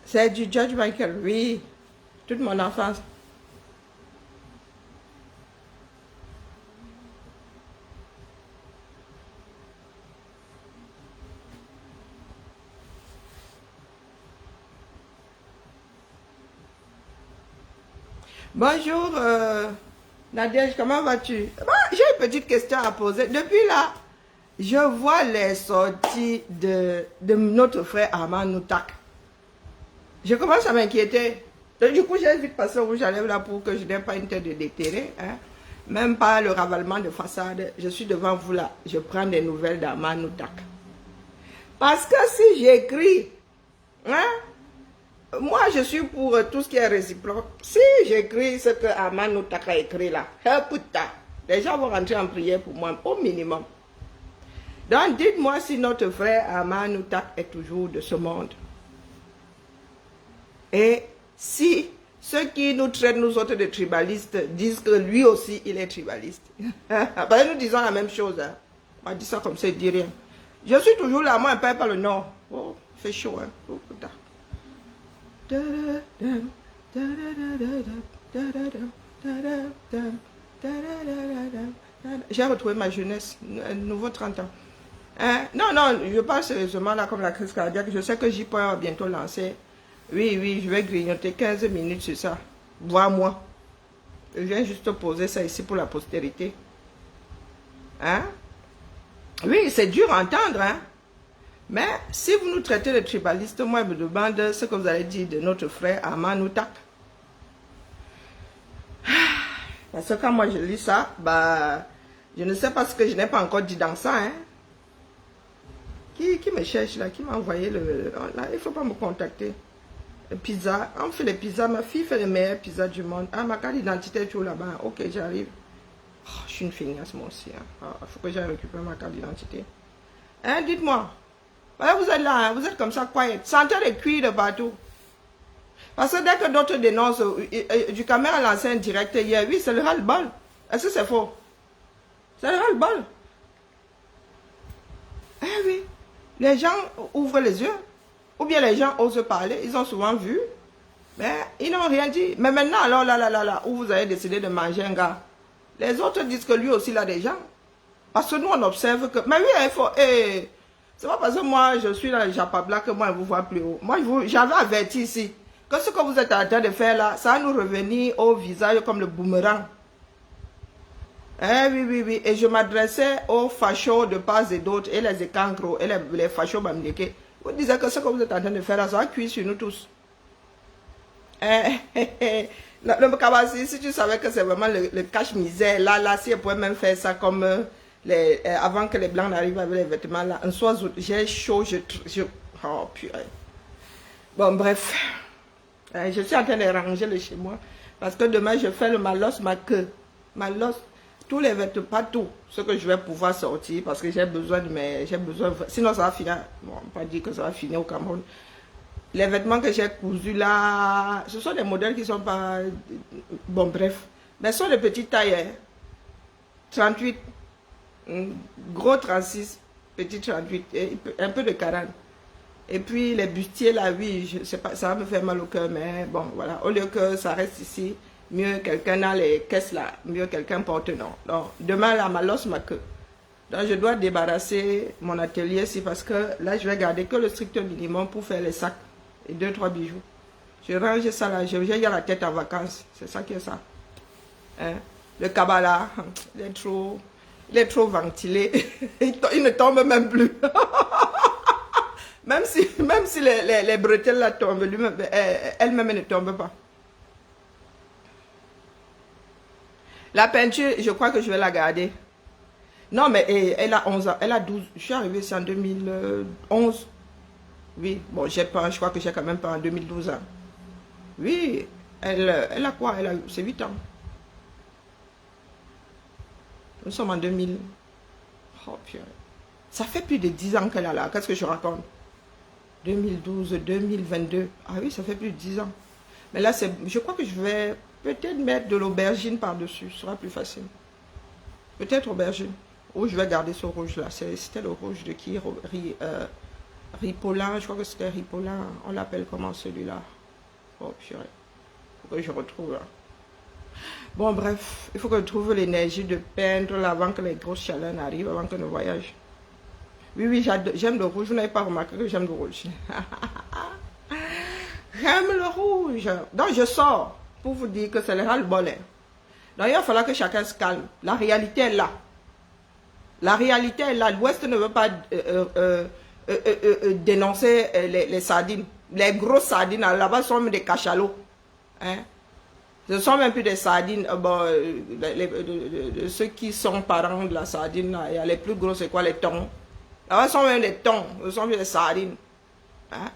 C'est du George Michael, oui. Toute mon enfance. Bonjour, Nadège, comment vas-tu? J'ai une petite question à poser. Depuis là, je vois les sorties de notre frère Armand Noutak. Je commence à m'inquiéter. Du coup, j'ai vite passé au rouge à lèvres là pour que je n'ai pas une tête de déterré. Hein. Même pas le ravalement de façade. Je suis devant vous là. Je prends des nouvelles d'Armand Noutak. Parce que si j'écris, hein, moi je suis pour tout ce qui est réciproque. Si j'écris ce que Armand Noutak a écrit là, les gens vont rentrer en prière pour moi, au minimum. Donc dites-moi si notre frère Armand Noutak est toujours de ce monde. Et si ceux qui nous traitent, nous autres, de tribalistes, disent que lui aussi, il est tribaliste. Parce que nous disons la même chose. Hein. On dit ça comme ça, il dit rien. Je suis toujours là, moi, un peu par le nord. Oh, il fait chaud, hein. Oh, putain. J'ai retrouvé ma jeunesse, nouveau 30 ans. Hein? Non, non, je passe seulement là comme la crise cardiaque. Je sais que j'y peux bientôt lancer. Oui, oui, je vais grignoter 15 minutes sur ça. Voire moi. Je viens juste poser ça ici pour la postérité. Hein? Oui, c'est dur à entendre, hein? Mais si vous nous traitez de tribalistes, moi je me demande ce que vous allez dire de notre frère Armand Noutak. Parce que quand moi je lis ça, bah, je ne sais pas ce que je n'ai pas encore dit dans ça, hein? Qui me cherche là? Qui m'a envoyé le... Là, il ne faut pas me contacter. Pizza, on fait les pizzas, ma fille fait les meilleures pizzas du monde. Ah, ma carte d'identité est toujours là-bas. Ok, j'arrive. Oh, je suis une feignasse moi aussi. Il faut que j'aille récupérer ma carte d'identité. Hein, dites-moi. Voilà, vous êtes là, hein, vous êtes comme ça, quiet. Sentez les cuits de partout. Parce que dès que d'autres dénoncent, du caméra a lancé un direct hier, oui, c'est le ras-le-bol. Est-ce que c'est faux? C'est le ras-le-bol. Eh oui, les gens ouvrent les yeux. Ou bien les gens osent parler, ils ont souvent vu, mais ils n'ont rien dit. Mais maintenant, alors là, où vous avez décidé de manger un gars, les autres disent que lui aussi il a des gens. Parce que nous, on observe que... Mais oui, il faut... c'est pas parce que moi, je suis dans le Japabla que moi, je vous vois plus haut. Moi, j'avais averti ici que ce que vous êtes en train de faire là, ça va nous revenir au visage comme le boomerang. Eh oui, oui, oui. Et je m'adressais aux fachos de part et d'autres, et les écancros, et les fachos bamdeke. Vous disiez que ce que vous êtes en train de faire là, ça va cuire sur nous tous. Le Kabasi, si tu savais que c'est vraiment le cache-misère, là, si elle pouvait même faire ça comme avant que les blancs n'arrivent avec les vêtements là, un soir, j'ai chaud, oh purée. Bon, bref, je suis en train de ranger le chez moi, parce que demain, je fais le malos, ma queue, malos, tous les vêtements, pas tout, ce que je vais pouvoir sortir, parce que j'ai besoin de mes, sinon ça va finir, bon, on va pas dire que ça va finir au Cameroun. Les vêtements que j'ai cousus là, ce sont des modèles qui sont pas... Bon, bref. Mais ce sont des petites tailles. Hein. 38, gros 36, petit 38, et un peu de 40. Et puis les bustiers là, oui, je sais pas, ça va me faire mal au cœur, mais bon, voilà. Au lieu que ça reste ici, mieux quelqu'un dans les caisses là, mieux quelqu'un porte non. Donc, demain là, ma losse, ma queue. Donc, je dois débarrasser mon atelier ici parce que là, je vais garder que le strict minimum pour faire les sacs. Et 2-3 bijoux. Je range ça là, j'ai la tête en vacances. C'est ça qui est ça. Hein? Le Kabbalah, il est trop ventilé. Il ne tombe même plus. même si les bretelles là tombent, elle-même ne tombe pas. La peinture, je crois que je vais la garder. Non, mais elle a 11 ans. Elle a 12. Je suis arrivée ici en 2011. Oui, bon, je crois que j'ai quand même pas en 2012 ans. Oui, elle a quoi? C'est 8 ans. Nous sommes en 2000. Oh, purée. Ça fait plus de 10 ans qu'elle a là. Qu'est-ce que je raconte? 2012, 2022. Ah oui, ça fait plus de 10 ans. Mais là, je crois que je vais peut-être mettre de l'aubergine par-dessus. Ce sera plus facile. Peut-être aubergine. Ou je vais garder ce rouge là. C'était le rouge de qui? Ripolin, je crois que c'était Ripolin. On l'appelle comment celui-là? Oh, purée. Faut que je retrouve. Bon, bref, il faut que je trouve l'énergie de peindre là avant que les grosses chaleurs n'arrivent, avant que nous voyage. Oui, oui, j'aime le rouge. Vous n'avez pas remarqué que j'aime le rouge. J'aime le rouge. Donc, je sors pour vous dire que c'est le ras-le-bol. Donc, il va falloir que chacun se calme. La réalité est là. La réalité est là. L'Ouest ne veut pas dénoncer les sardines. Les grosses sardines, là-bas, sont des cachalots. Hein? Ce sont même plus des sardines. Ceux qui sont parents de la sardine, là, il y a les plus gros, c'est quoi, les thons. Là-bas, ce sont même des thons. Ce sont plus des sardines. Hein?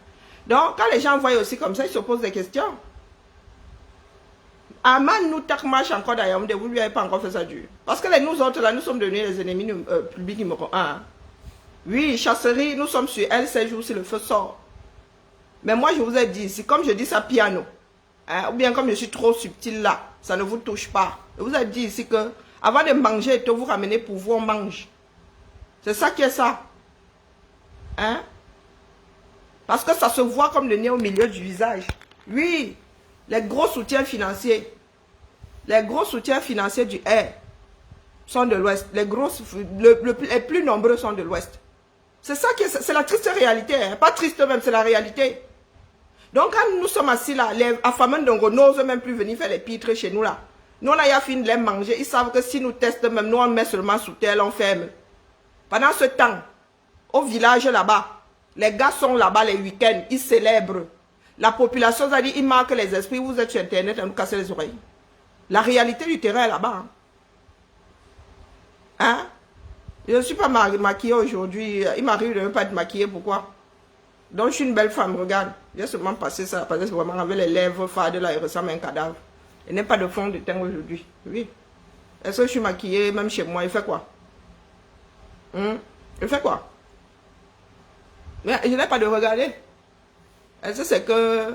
Donc, quand les gens voient aussi comme ça, ils se posent des questions. Aman nous marche encore d'ailleurs, vous ne lui avez pas encore fait ça dur. Parce que nous autres, là, nous sommes devenus les ennemis publics numéro 1. Oui, chasserie, nous sommes sur elle 16 jours si le feu sort. Mais moi, je vous ai dit ici, comme je dis ça piano, hein, ou bien comme je suis trop subtil là, ça ne vous touche pas. Je vous ai dit ici que, avant de manger, vous ramenez pour vous, on mange. C'est ça qui est ça. Hein? Parce que ça se voit comme le nez au milieu du visage. Oui, les gros soutiens financiers. Les gros soutiens financiers du R sont de l'Ouest. Les plus nombreux sont de l'Ouest. C'est ça qui est, c'est la triste réalité. Hein? Pas triste même, c'est la réalité. Donc quand nous sommes assis là, les affamés d'Ongo n'osent même plus venir faire les pitres chez nous là. Nous on a fini de les manger. Ils savent que si nous testons même, nous on met seulement sous terre, on ferme. Pendant ce temps, au village là-bas, les gars sont là-bas les week-ends, ils célèbrent. La population a dit, ils marquent les esprits, vous êtes sur Internet à nous casser les oreilles. La réalité du terrain est là-bas. Hein? Je ne suis pas maquillée aujourd'hui. Il m'arrive de ne pas être maquillée, pourquoi? Donc je suis une belle femme, regarde. J'ai seulement passé ça, parce que c'est vraiment avec les lèvres fades là, il ressemble à un cadavre. Il n'est pas de fond de teint aujourd'hui. Oui. Est-ce que je suis maquillée, même chez moi, il fait quoi? Il fait quoi? Mais je n'ai pas de regarder. Est-ce que c'est que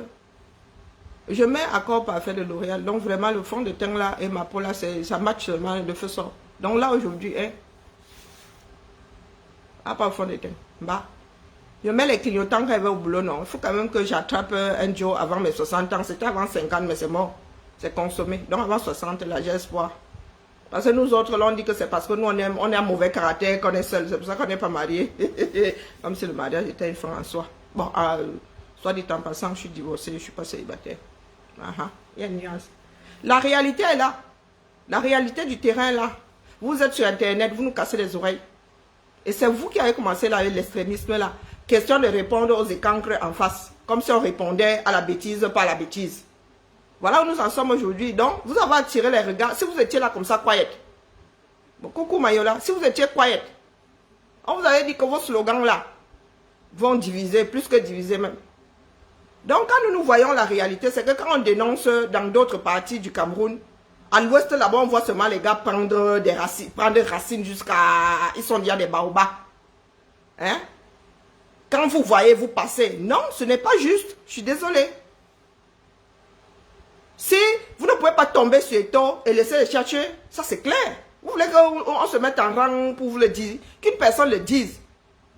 je mets accord parfait de L'Oréal. Donc vraiment le fond de teint là et ma peau là, ça match seulement de feu sort. Donc là aujourd'hui, hein, pas le fond de teint. Bah. Je mets les clignotants quand je vais au boulot, non. Il faut quand même que j'attrape un Joe avant mes 60 ans. C'était avant 50, mais c'est mort. C'est consommé. Donc avant 60, là, j'ai espoir. Parce que nous autres, là, on dit que c'est parce que nous, on est un mauvais caractère, qu'on est seul. C'est pour ça qu'on n'est pas mariés. Comme si le mariage était une fin en soi. Bon, soit dit en passant, je suis divorcée, je ne suis pas célibataire. Il y a une nuance. La réalité est là. La réalité du terrain est là. Vous êtes sur Internet, vous nous cassez les oreilles. Et c'est vous qui avez commencé là avec l'extrémisme là. Question de répondre aux écancres en face. Comme si on répondait à la bêtise, pas à la bêtise. Voilà où nous en sommes aujourd'hui. Donc, vous avez attiré les regards. Si vous étiez là comme ça, quiet. Bon, coucou Mayola. Si vous étiez quiet, on vous avait dit que vos slogans là vont diviser, plus que diviser même. Donc, quand nous voyons la réalité, c'est que quand on dénonce dans d'autres parties du Cameroun, à l'ouest là-bas, on voit seulement les gars prendre des racines jusqu'à... Ils sont déjà des baobabs. Hein? Quand vous voyez, vous passez. Non, ce n'est pas juste. Je suis désolée. Si vous ne pouvez pas tomber sur les taux et laisser les chercher, ça c'est clair. Vous voulez qu'on se mette en rang pour vous le dire, qu'une personne le dise.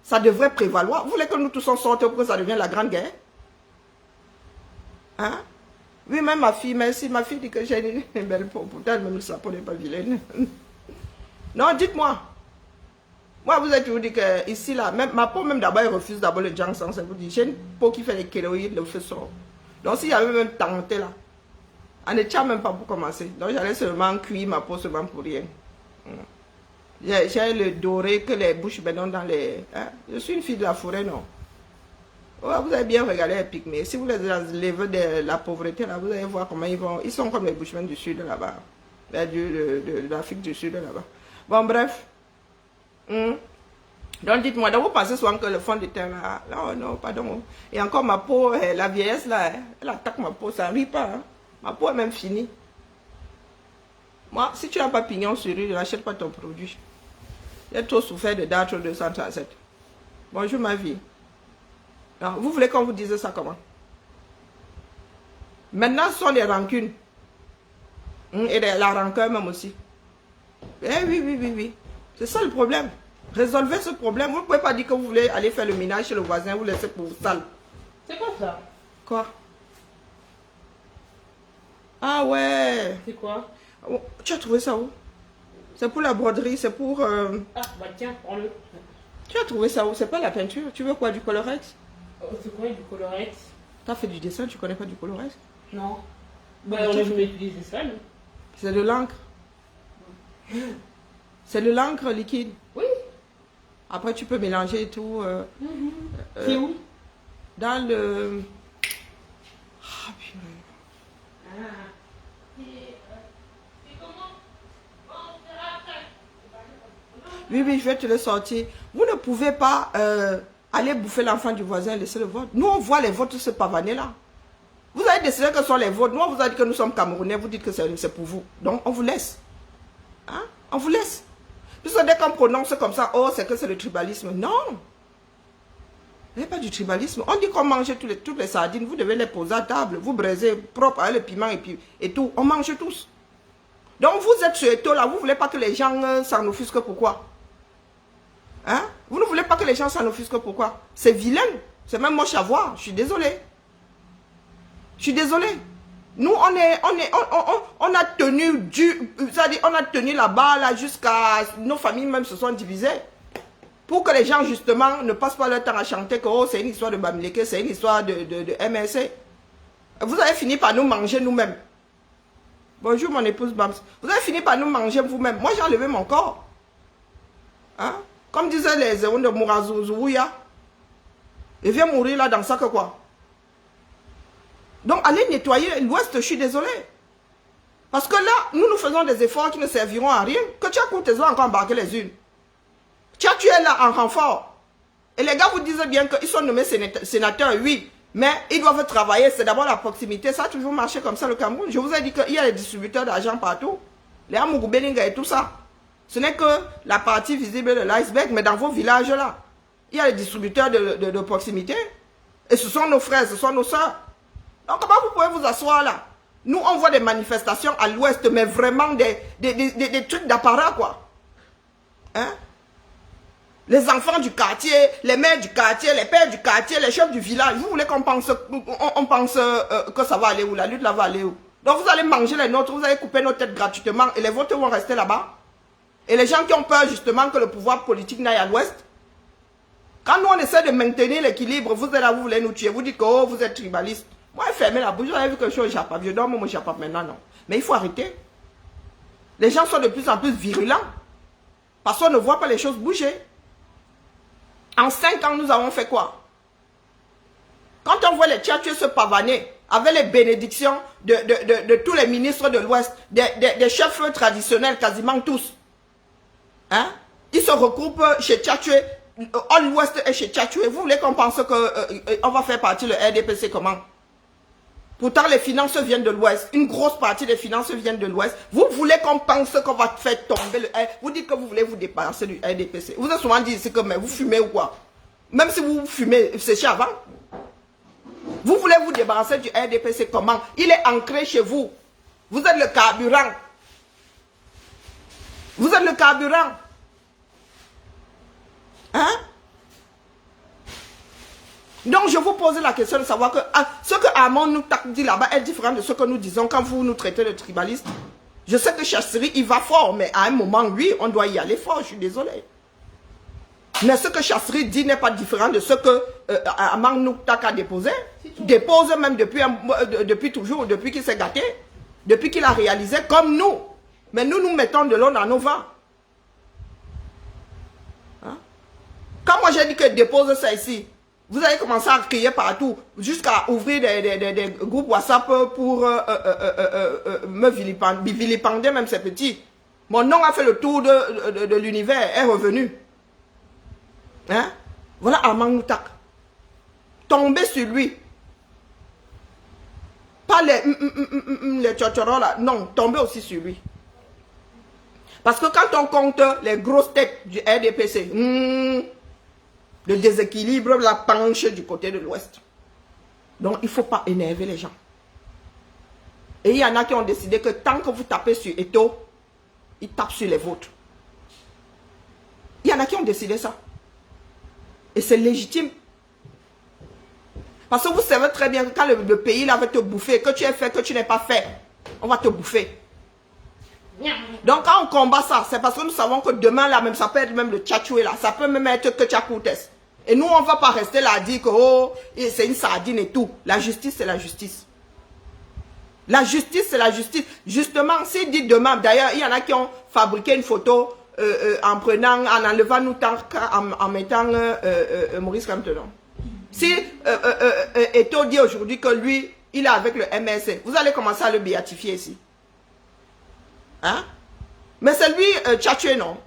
Ça devrait prévaloir. Vous voulez que nous tous on sorte pour que ça devienne la grande guerre? Hein? Oui, même ma fille, merci. Ma fille dit que j'ai une belle peau. Pourtant, même sa peau n'est pas vilaine. Non, dites-moi. Moi, vous êtes toujours dit que ici, là, même, ma peau, même d'abord, elle refuse d'abord le Janssen. Ça vous dit, j'ai une peau qui fait les kéloïdes, le feu sort. Donc, s'il y avait même tenté là, on ne tient même pas pour commencer. Donc, j'allais seulement cuire ma peau seulement pour rien. J'ai le doré que les bouches maintenant dans les... Hein? Je suis une fille de la forêt, non? Ouais, vous avez bien regardé les pygmées. Si vous les levez de la pauvreté, là, vous allez voir comment ils vont. Ils sont comme les Bushmen du sud là-bas. De l'Afrique du sud là-bas. Bon, bref. Donc, dites-moi, donc vous pensez souvent que le fond de teint là, non, non, pardon. Et encore ma peau, la vieillesse là, elle attaque ma peau, ça ne rit pas. Hein. Ma peau est même finie. Moi, si tu n'as pas pignon sur lui, je n'achète pas ton produit. J'ai trop souffert de Dartro 237. Bonjour ma vie. Alors, vous voulez qu'on vous dise ça comment? Maintenant, ce sont les rancunes. Et la rancœur même aussi. Eh oui, oui, oui, oui. C'est ça le problème. Résolvez ce problème. Vous ne pouvez pas dire que vous voulez aller faire le ménage chez le voisin, vous laissez pour vous sale. C'est quoi ça? Quoi? Ah ouais. C'est quoi? Oh, tu as trouvé ça où? C'est pour la broderie, c'est pour... Ah, bah tiens, prends-le. Tu as trouvé ça où? C'est pas la peinture. Tu veux quoi, du colorex? C'est quoi du colorex? Tu as fait du dessin, tu connais pas du colorex? Non. Bah on a jamais utilisé ça, nous. C'est de l'encre. C'est de l'encre liquide. Oui. Après, tu peux mélanger et tout. C'est où? Dans le... Ah, purée. Oui, oui, je vais te le sortir. Vous ne pouvez pas aller bouffer l'enfant du voisin et laisser le vôtre. Nous, on voit les vôtres se pavaner là. Vous avez décidé que ce sont les vôtres. Nous, on vous a dit que nous sommes Camerounais. Vous dites que c'est pour vous. Donc, on vous laisse. Hein? On vous laisse. Puisque dès qu'on prononce comme ça, oh, c'est que c'est le tribalisme. Non. Il n'y a pas du tribalisme. On dit qu'on mange toutes les sardines. Vous devez les poser à table. Vous braisez propre avec le piment et tout. On mange tous. Donc, vous êtes sur Eto là. Vous ne voulez pas que les gens s'en offusquent. Pourquoi? Hein? Vous ne voulez pas que les gens s'en offusquent. Pourquoi? C'est vilain. C'est même moche à voir. Je suis désolé. Je suis désolé. Nous, on a tenu c'est-à-dire, on a tenu là-bas là, jusqu'à... Nos familles même se sont divisées. Pour que les gens, justement, ne passent pas leur temps à chanter que oh, c'est une histoire de Bamileke, c'est une histoire de MRC. Vous avez fini par nous manger nous-mêmes. Bonjour mon épouse Bams. Vous avez fini par nous manger vous-même. Moi, j'ai enlevé mon corps. Hein? Comme disaient les héros de Mourazououya. Il vient mourir là dans ça que quoi? Donc, allez nettoyer l'Ouest, je suis désolé. Parce que là, nous faisons des efforts qui ne serviront à rien. Que tu as coupé tes encore embarqué les unes. Tu es là en renfort. Et les gars vous disent bien qu'ils sont nommés sénateurs, oui. Mais ils doivent travailler. C'est d'abord la proximité. Ça a toujours marché comme ça, le Cameroun. Je vous ai dit qu'il y a des distributeurs d'argent partout. Les Amougou Beninga et tout ça. Ce n'est que la partie visible de l'iceberg. Mais dans vos villages là, il y a des distributeurs de proximité. Et ce sont nos frères, ce sont nos soeurs. Donc comment vous pouvez vous asseoir là? Nous, on voit des manifestations à l'ouest, mais vraiment des trucs d'apparat, quoi. Hein? Les enfants du quartier, les mères du quartier, les pères du quartier, les chefs du village. Vous voulez qu'on pense, que ça va aller où? La lutte là va aller où? Donc vous allez manger les nôtres, vous allez couper nos têtes gratuitement et les vôtres vont rester là-bas. Et les gens qui ont peur justement que le pouvoir politique n'aille à l'ouest. Quand nous on essaie de maintenir l'équilibre, vous êtes là, vous voulez nous tuer. Vous dites que oh, vous êtes tribaliste. Moi, fermez la bouche, j'avais vu que je suis au Japon. Je dors, moi, je Japon maintenant, non. Mais il faut arrêter. Les gens sont de plus en plus virulents. Parce qu'on ne voit pas les choses bouger. En 5 ans, nous avons fait quoi? Quand on voit les tchatcheux se pavaner avec les bénédictions de tous les ministres de l'Ouest, des chefs traditionnels, quasiment tous, hein? Ils se regroupent chez Tchatchoué, l'Ouest est chez Tchatchoué. Vous voulez qu'on pense qu'on va faire partie le RDPC comment? Pourtant, les finances viennent de l'Ouest. Une grosse partie des finances viennent de l'Ouest. Vous voulez qu'on pense qu'on va faire tomber le R. Vous dites que vous voulez vous débarrasser du RDPC. Vous avez souvent dit ici que mais vous fumez ou quoi? Même si vous fumez, séchez avant. Vous voulez vous débarrasser du RDPC comment? Il est ancré chez vous. Vous êtes le carburant. Vous êtes le carburant. Hein? Donc, je vous pose la question de savoir que ce que Armand nous dit là-bas est différent de ce que nous disons quand vous nous traitez de tribalistes. Je sais que Chasserie, il va fort, mais à un moment, oui, on doit y aller fort, je suis désolé. Mais ce que Chasserie dit n'est pas différent de ce que Armand nous a déposé. Dépose même depuis toujours, depuis qu'il s'est gâté, depuis qu'il a réalisé comme nous. Mais nous, nous mettons de l'eau dans nos vents. Hein? Quand moi j'ai dit que dépose ça ici, vous avez commencé à crier partout, jusqu'à ouvrir des groupes WhatsApp pour me vilipender, même ces petits. Mon nom a fait le tour de l'univers, est revenu. Hein? Voilà Armand Noutak. Tombez sur lui. Pas les tchotchoros là, non, tombez aussi sur lui. Parce que quand on compte les grosses têtes du RDPC, le déséquilibre, la penche du côté de l'Ouest. Donc, il ne faut pas énerver les gens. Et il y en a qui ont décidé que tant que vous tapez sur Eto, ils tapent sur les vôtres. Il y en a qui ont décidé ça. Et c'est légitime. Parce que vous savez très bien que quand le pays là va te bouffer, que tu aies fait, que tu n'aies pas fait, on va te bouffer. Donc quand on combat ça, c'est parce que nous savons que demain là même, ça peut être même le tchatchoué là, ça peut même être que tchakoutes. Et nous on ne va pas rester là à dire que oh, c'est une sardine et tout. La justice c'est la justice. La justice c'est la justice. Justement, s'il dit demain, d'ailleurs il y en a qui ont fabriqué une photo en prenant, en enlevant nous en mettant Maurice Kamtenon. Si Eto dit aujourd'hui que lui, il est avec le MSC, vous allez commencer à le béatifier ici. Hein? Mais c'est lui, Tchatchoué, non?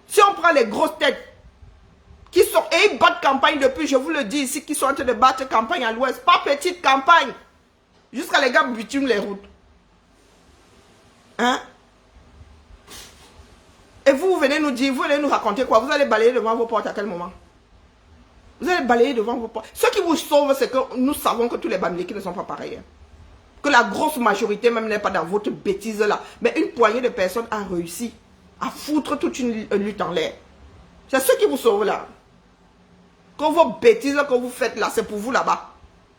Si on prend les grosses têtes, qui sont, et ils battent campagne depuis, je vous le dis ici, qui sont en train de battre campagne à l'ouest, pas petite campagne, jusqu'à les gars bitument les routes. Hein? Et vous venez nous dire, vous venez nous raconter quoi? Vous allez balayer devant vos portes à quel moment? Vous allez balayer devant vos portes. Ce qui vous sauve, c'est que nous savons que tous les Bamilekis ne sont pas pareils. Hein. Que la grosse majorité même n'est pas dans votre bêtise là. Mais une poignée de personnes a réussi à foutre toute une lutte en l'air. C'est ce qui vous sauve là. Que vos bêtises que vous faites là, c'est pour vous là-bas.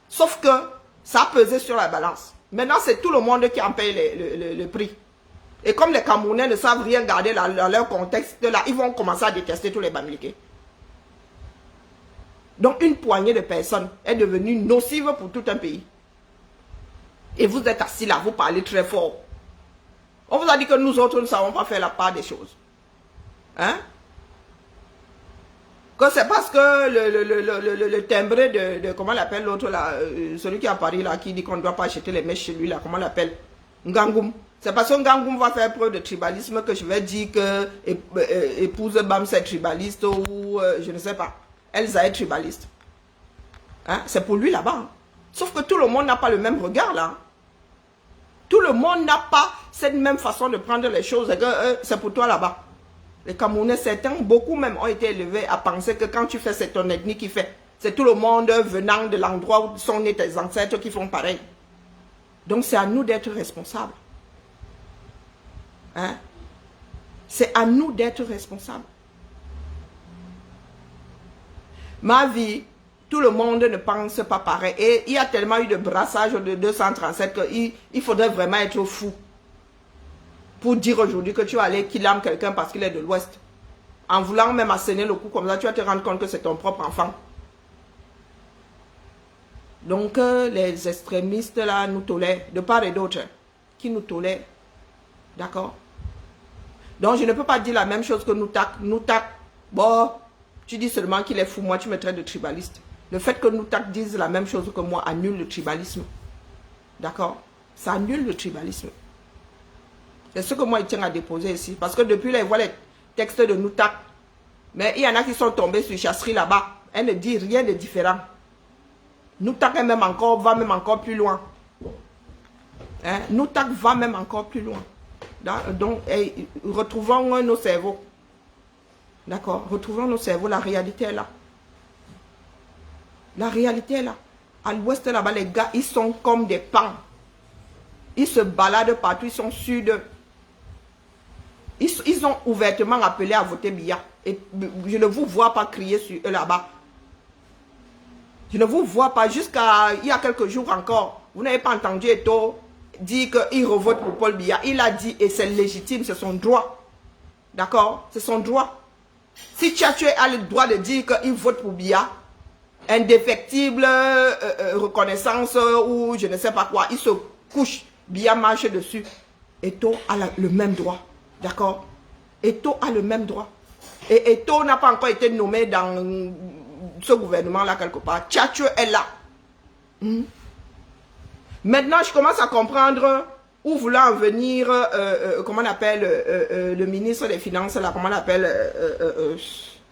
Sauf que ça a pesé sur la balance. Maintenant, c'est tout le monde qui en paye le prix. Et comme les Camerounais ne savent rien garder dans leur contexte, là, ils vont commencer à détester tous les Bamilekis. Donc, une poignée de personnes est devenue nocive pour tout un pays. Et vous êtes assis là, vous parlez très fort. On vous a dit que nous autres ne savons pas faire la part des choses. Hein? Que c'est parce que le timbré de comment l'appelle l'autre là, celui qui est à Paris là, qui dit qu'on ne doit pas acheter les mèches chez lui là, comment l'appelle? Ngangoum. C'est parce que Ngangoum va faire preuve de tribalisme que je vais dire que épouse Bam c'est tribaliste ou je ne sais pas. Elsa est tribaliste. Hein? C'est pour lui là-bas. Hein? Sauf que tout le monde n'a pas le même regard là. Tout le monde n'a pas cette même façon de prendre les choses. C'est pour toi là-bas. Les Camerounais, certains, beaucoup même ont été élevés à penser que quand tu fais, c'est ton ethnie qui fait. C'est tout le monde venant de l'endroit où sont nés tes ancêtres qui font pareil. Donc c'est à nous d'être responsables. Hein? C'est à nous d'être responsables. Ma vie, tout le monde ne pense pas pareil. Et il y a tellement eu de brassage de 237 qu'il faudrait vraiment être fou pour dire aujourd'hui que tu vas aller kidnapper quelqu'un parce qu'il est de l'Ouest. En voulant même asséner le coup comme ça, tu vas te rendre compte que c'est ton propre enfant. Donc les extrémistes là nous tolèrent, de part et d'autre, qui nous tolèrent. D'accord? Donc je ne peux pas dire la même chose que nous tac. Bon, tu dis seulement qu'il est fou, moi tu me traites de tribaliste. Le fait que nous tac disent la même chose que moi annule le tribalisme. D'accord? Ça annule le tribalisme. C'est ce que moi, il tient à déposer ici. Parce que depuis là, il voit les textes de Noutak. Mais il y en a qui sont tombés sur Chasserie là-bas. Elle ne dit rien de différent. Noutak va même encore plus loin. Hein? Noutak va même encore plus loin. Donc, retrouvons nos cerveaux. D'accord? Retrouvons nos cerveaux. La réalité est là. La réalité est là. À l'ouest là-bas, les gars, ils sont comme des pans. Ils se baladent partout. Ils sont sûrs de... Ils ont ouvertement appelé à voter Biya. Et je ne vous vois pas crier sur eux là-bas. Je ne vous vois pas. Jusqu'à il y a quelques jours encore, vous n'avez pas entendu Eto dire qu'il revote pour Paul Biya. Il a dit, et c'est légitime, c'est son droit. D'accord? C'est son droit. Si Tchatchoué a le droit de dire qu'il vote pour Biya, indéfectible reconnaissance ou je ne sais pas quoi, il se couche, Biya marche dessus. Eto a le même droit. D'accord? Eto a le même droit. Et Eto n'a pas encore été nommé dans ce gouvernement-là quelque part. Tchatchoué est là. Maintenant, je commence à comprendre où voulait en venir, comment on appelle, le ministre des Finances, là, comment on appelle,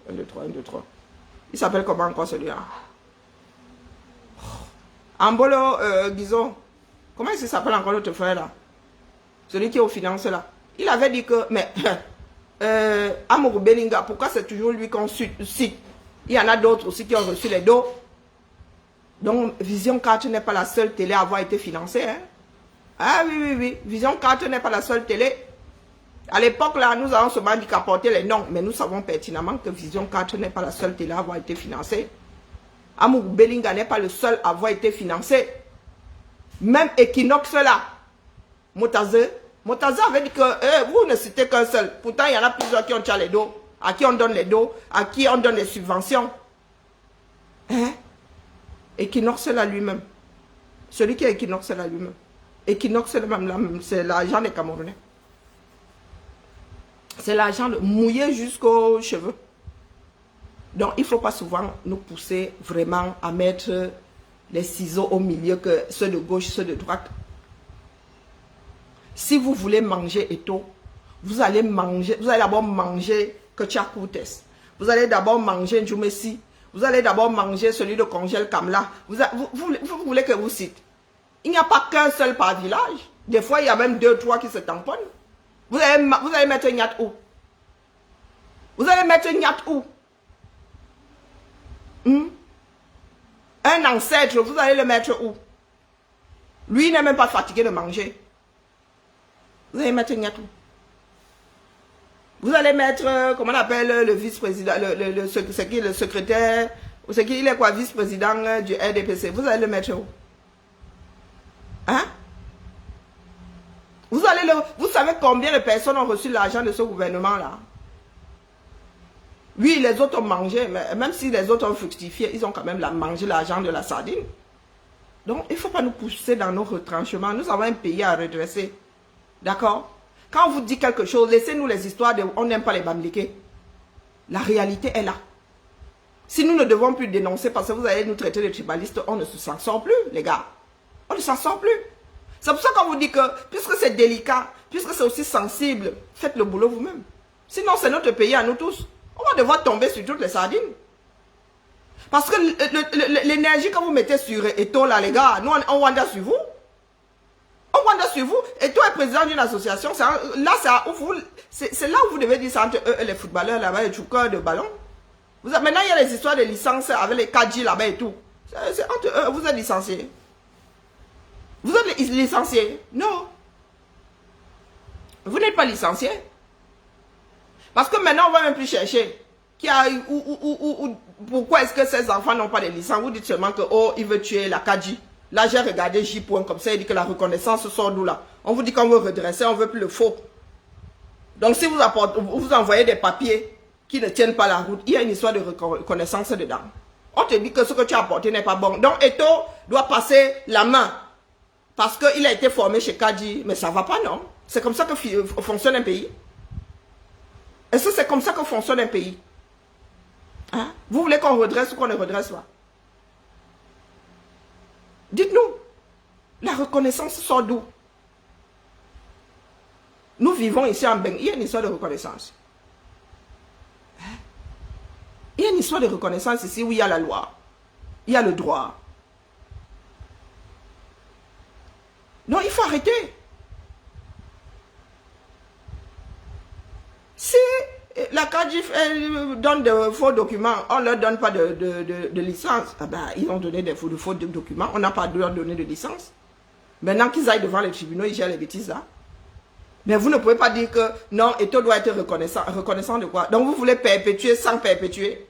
1, 2, 3. Il s'appelle comment encore celui-là? Ambolo, disons, comment il s'appelle encore l'autre frère là? Celui qui est aux finances là. Il avait dit que, mais, Amourou Belinga, pourquoi c'est toujours lui qu'on cite? Il y en a d'autres aussi qui ont reçu les dos. Donc, Vision 4 n'est pas la seule télé à avoir été financée. Hein? Ah oui. Vision 4 n'est pas la seule télé. À l'époque, là, nous avons seulement dit qu'apporter les noms, mais nous savons pertinemment que Vision 4 n'est pas la seule télé à avoir été financée. Amour Belinga n'est pas le seul à avoir été financé. Même Equinox là, Motaze avait dit que vous ne citez qu'un seul. Pourtant, il y en a plusieurs qui ont tiré les dos, à qui on donne les dos, à qui on donne les subventions. Hein? Equinox là lui-même. Celui qui est Equinox là lui-même. Equinox c'est l'argent des Camerounais. C'est l'argent mouillé jusqu'aux cheveux. Donc, il ne faut pas souvent nous pousser vraiment à mettre les ciseaux au milieu, que ceux de gauche, ceux de droite. Si vous voulez manger Eto, vous allez d'abord manger Koutches. Vous allez d'abord manger Njumesi. Vous allez d'abord manger celui de Congel Kamla. Vous voulez que vous cite. Il n'y a pas qu'un seul par village. Des fois, il y a même 2, 3 qui se tamponnent. Vous allez mettre Nyat où? Vous allez mettre Nyat où? Un ancêtre, vous allez le mettre où? Lui, il n'est même pas fatigué de manger. Vous allez mettre Nyat où? Vous allez mettre, comment on appelle le vice-président, c'est qui le secrétaire, ou c'est qui, il est quoi, vice-président du RDPC. Vous allez le mettre où? Hein? Vous savez combien de personnes ont reçu l'argent de ce gouvernement-là? Oui, les autres ont mangé, mais même si les autres ont fructifié, ils ont quand même mangé l'argent de la sardine. Donc, il ne faut pas nous pousser dans nos retranchements. Nous avons un pays à redresser. D'accord? Quand on vous dit quelque chose, laissez-nous les histoires de on n'aime pas les bambliqués. La réalité est là. Si nous ne devons plus dénoncer parce que vous allez nous traiter de tribalistes, on ne s'en sort plus, les gars. On ne s'en sort plus. C'est pour ça qu'on vous dit que, puisque c'est délicat, puisque c'est aussi sensible, faites le boulot vous-même. Sinon, c'est notre pays à nous tous. On va devoir tomber sur toutes les sardines. Parce que l'énergie que vous mettez sur Eto, là, les gars, nous, on wanda sur vous. On wanda sur vous. Eto est président d'une association. C'est là où vous devez dire ça entre eux et les footballeurs là-bas, les chouceurs de ballon. Maintenant, il y a les histoires de licences avec les KG là-bas et tout. C'est entre eux, vous êtes licenciés. Vous êtes licencié? Non. Vous n'êtes pas licencié. Parce que maintenant, on ne va même plus chercher. Pourquoi est-ce que ces enfants n'ont pas de licence? Vous dites seulement que, oh, il veut tuer la Kadji. Là, j'ai regardé J. comme ça, il dit que la reconnaissance sort d'où là? On vous dit qu'on veut redresser, on ne veut plus le faux. Donc, si vous envoyez des papiers qui ne tiennent pas la route, il y a une histoire de reconnaissance dedans. On te dit que ce que tu as apporté n'est pas bon. Donc, Eto doit passer la main. Parce qu'il a été formé chez Kadji. Mais ça ne va pas, non? C'est comme ça que fonctionne un pays. Est-ce que c'est comme ça que fonctionne un pays? Hein? Vous voulez qu'on redresse ou qu'on ne redresse pas? Dites-nous. La reconnaissance sort d'où? Nous vivons ici en Beng. Il y a une histoire de reconnaissance. Hein? Il y a une histoire de reconnaissance ici où il y a la loi. Il y a le droit. Non, il faut arrêter. Si la CADIF donne de faux documents, on ne leur donne pas de licence. Ah ben, ils ont donné des faux documents, on n'a pas de leur donner de licence. Maintenant qu'ils aillent devant les tribunaux, ils gèrent les bêtises là. Mais vous ne pouvez pas dire que non, Eto doit être reconnaissant. Reconnaissant de quoi? Donc vous voulez perpétuer sans perpétuer?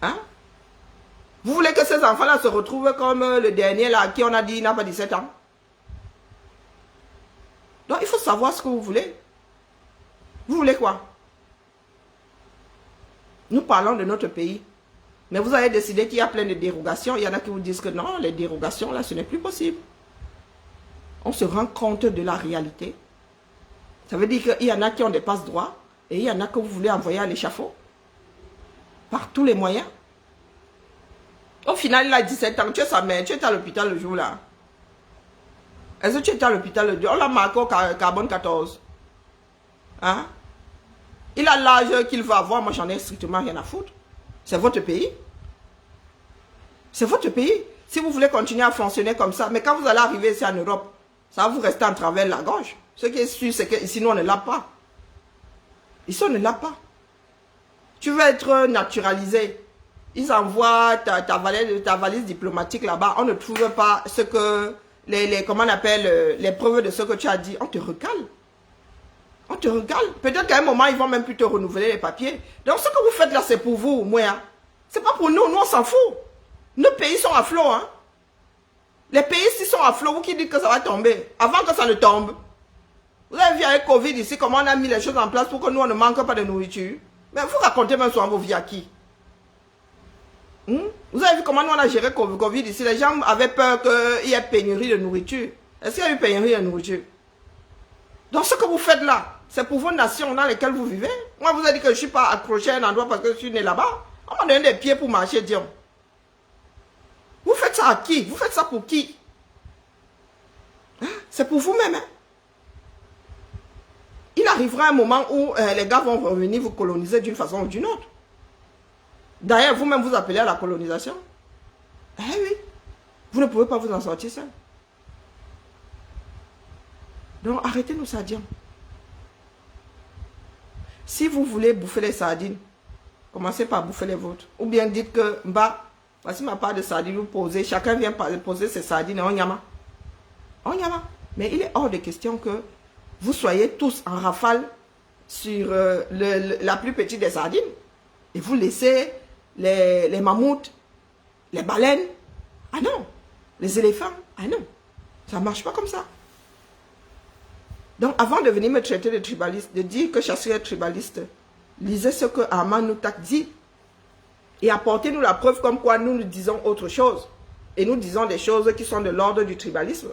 Hein? Vous voulez que ces enfants-là se retrouvent comme le dernier là, qui on a dit n'a pas 17 ans? Donc il faut savoir ce que vous voulez. Vous voulez quoi? Nous parlons de notre pays. Mais vous avez décidé qu'il y a plein de dérogations. Il y en a qui vous disent que non, les dérogations, là, ce n'est plus possible. On se rend compte de la réalité. Ça veut dire qu'il y en a qui ont des passe-droits et il y en a que vous voulez envoyer à l'échafaud. Par tous les moyens. Au final, il a 17 ans. Tu es sa mère. Tu étais à l'hôpital le jour là. Est-ce que tu étais à l'hôpital le jour? On l'a marqué au carbone 14. Hein? Il a l'âge qu'il va avoir, moi j'en ai strictement rien à foutre. C'est votre pays. C'est votre pays. Si vous voulez continuer à fonctionner comme ça, mais quand vous allez arriver ici en Europe, ça va vous rester en travers de la gorge. Ce qui est sûr, c'est qu'ici, nous, on ne l'a pas. Ici, on ne l'a pas. Tu veux être naturalisé. Ils envoient ta valise diplomatique là-bas. On ne trouve pas ce que, comment on appelle, les preuves de ce que tu as dit. On te recale. On te regarde. Peut-être qu'à un moment, ils vont même plus te renouveler les papiers. Donc, ce que vous faites là, c'est pour vous, moi. Hein. C'est pas pour nous. Nous, on s'en fout. Nos pays sont à flot. Hein. Les pays ici sont à flot. Vous qui dites que ça va tomber. Avant que ça ne tombe. Vous avez vu avec Covid ici, comment on a mis les choses en place pour que nous, on ne manque pas de nourriture. Mais vous racontez même souvent vos vies à qui? Vous avez vu comment nous, on a géré Covid ici. Les gens avaient peur qu'il y ait pénurie de nourriture. Est-ce qu'il y a eu pénurie de nourriture? Donc, ce que vous faites là, c'est pour vos nations dans lesquelles vous vivez. Moi, vous avez dit que je ne suis pas accroché à un endroit parce que je suis né là-bas. On m'a donné des pieds pour marcher, Dion. Vous faites ça à qui? Vous faites ça pour qui? Hein? C'est pour vous-même. Hein? Il arrivera un moment où les gars vont revenir vous coloniser d'une façon ou d'une autre. D'ailleurs, vous-même vous appelez à la colonisation. Eh oui. Vous ne pouvez pas vous en sortir seul. Donc, arrêtez-nous ça, Dion. Si vous voulez bouffer les sardines, commencez par bouffer les vôtres. Ou bien dites que, bah, voici ma part de sardines, vous posez, chacun vient poser ses sardines et on yama. On yama. Mais il est hors de question que vous soyez tous en rafale sur la plus petite des sardines. Et vous laissez les mammouths, les baleines. Ah non. Les éléphants. Ah non. Ça ne marche pas comme ça. Donc, avant de venir me traiter de tribaliste, de dire que je suis un tribaliste, lisez ce que Armand Noutak dit et apportez-nous la preuve comme quoi nous disons autre chose. Et nous disons des choses qui sont de l'ordre du tribalisme.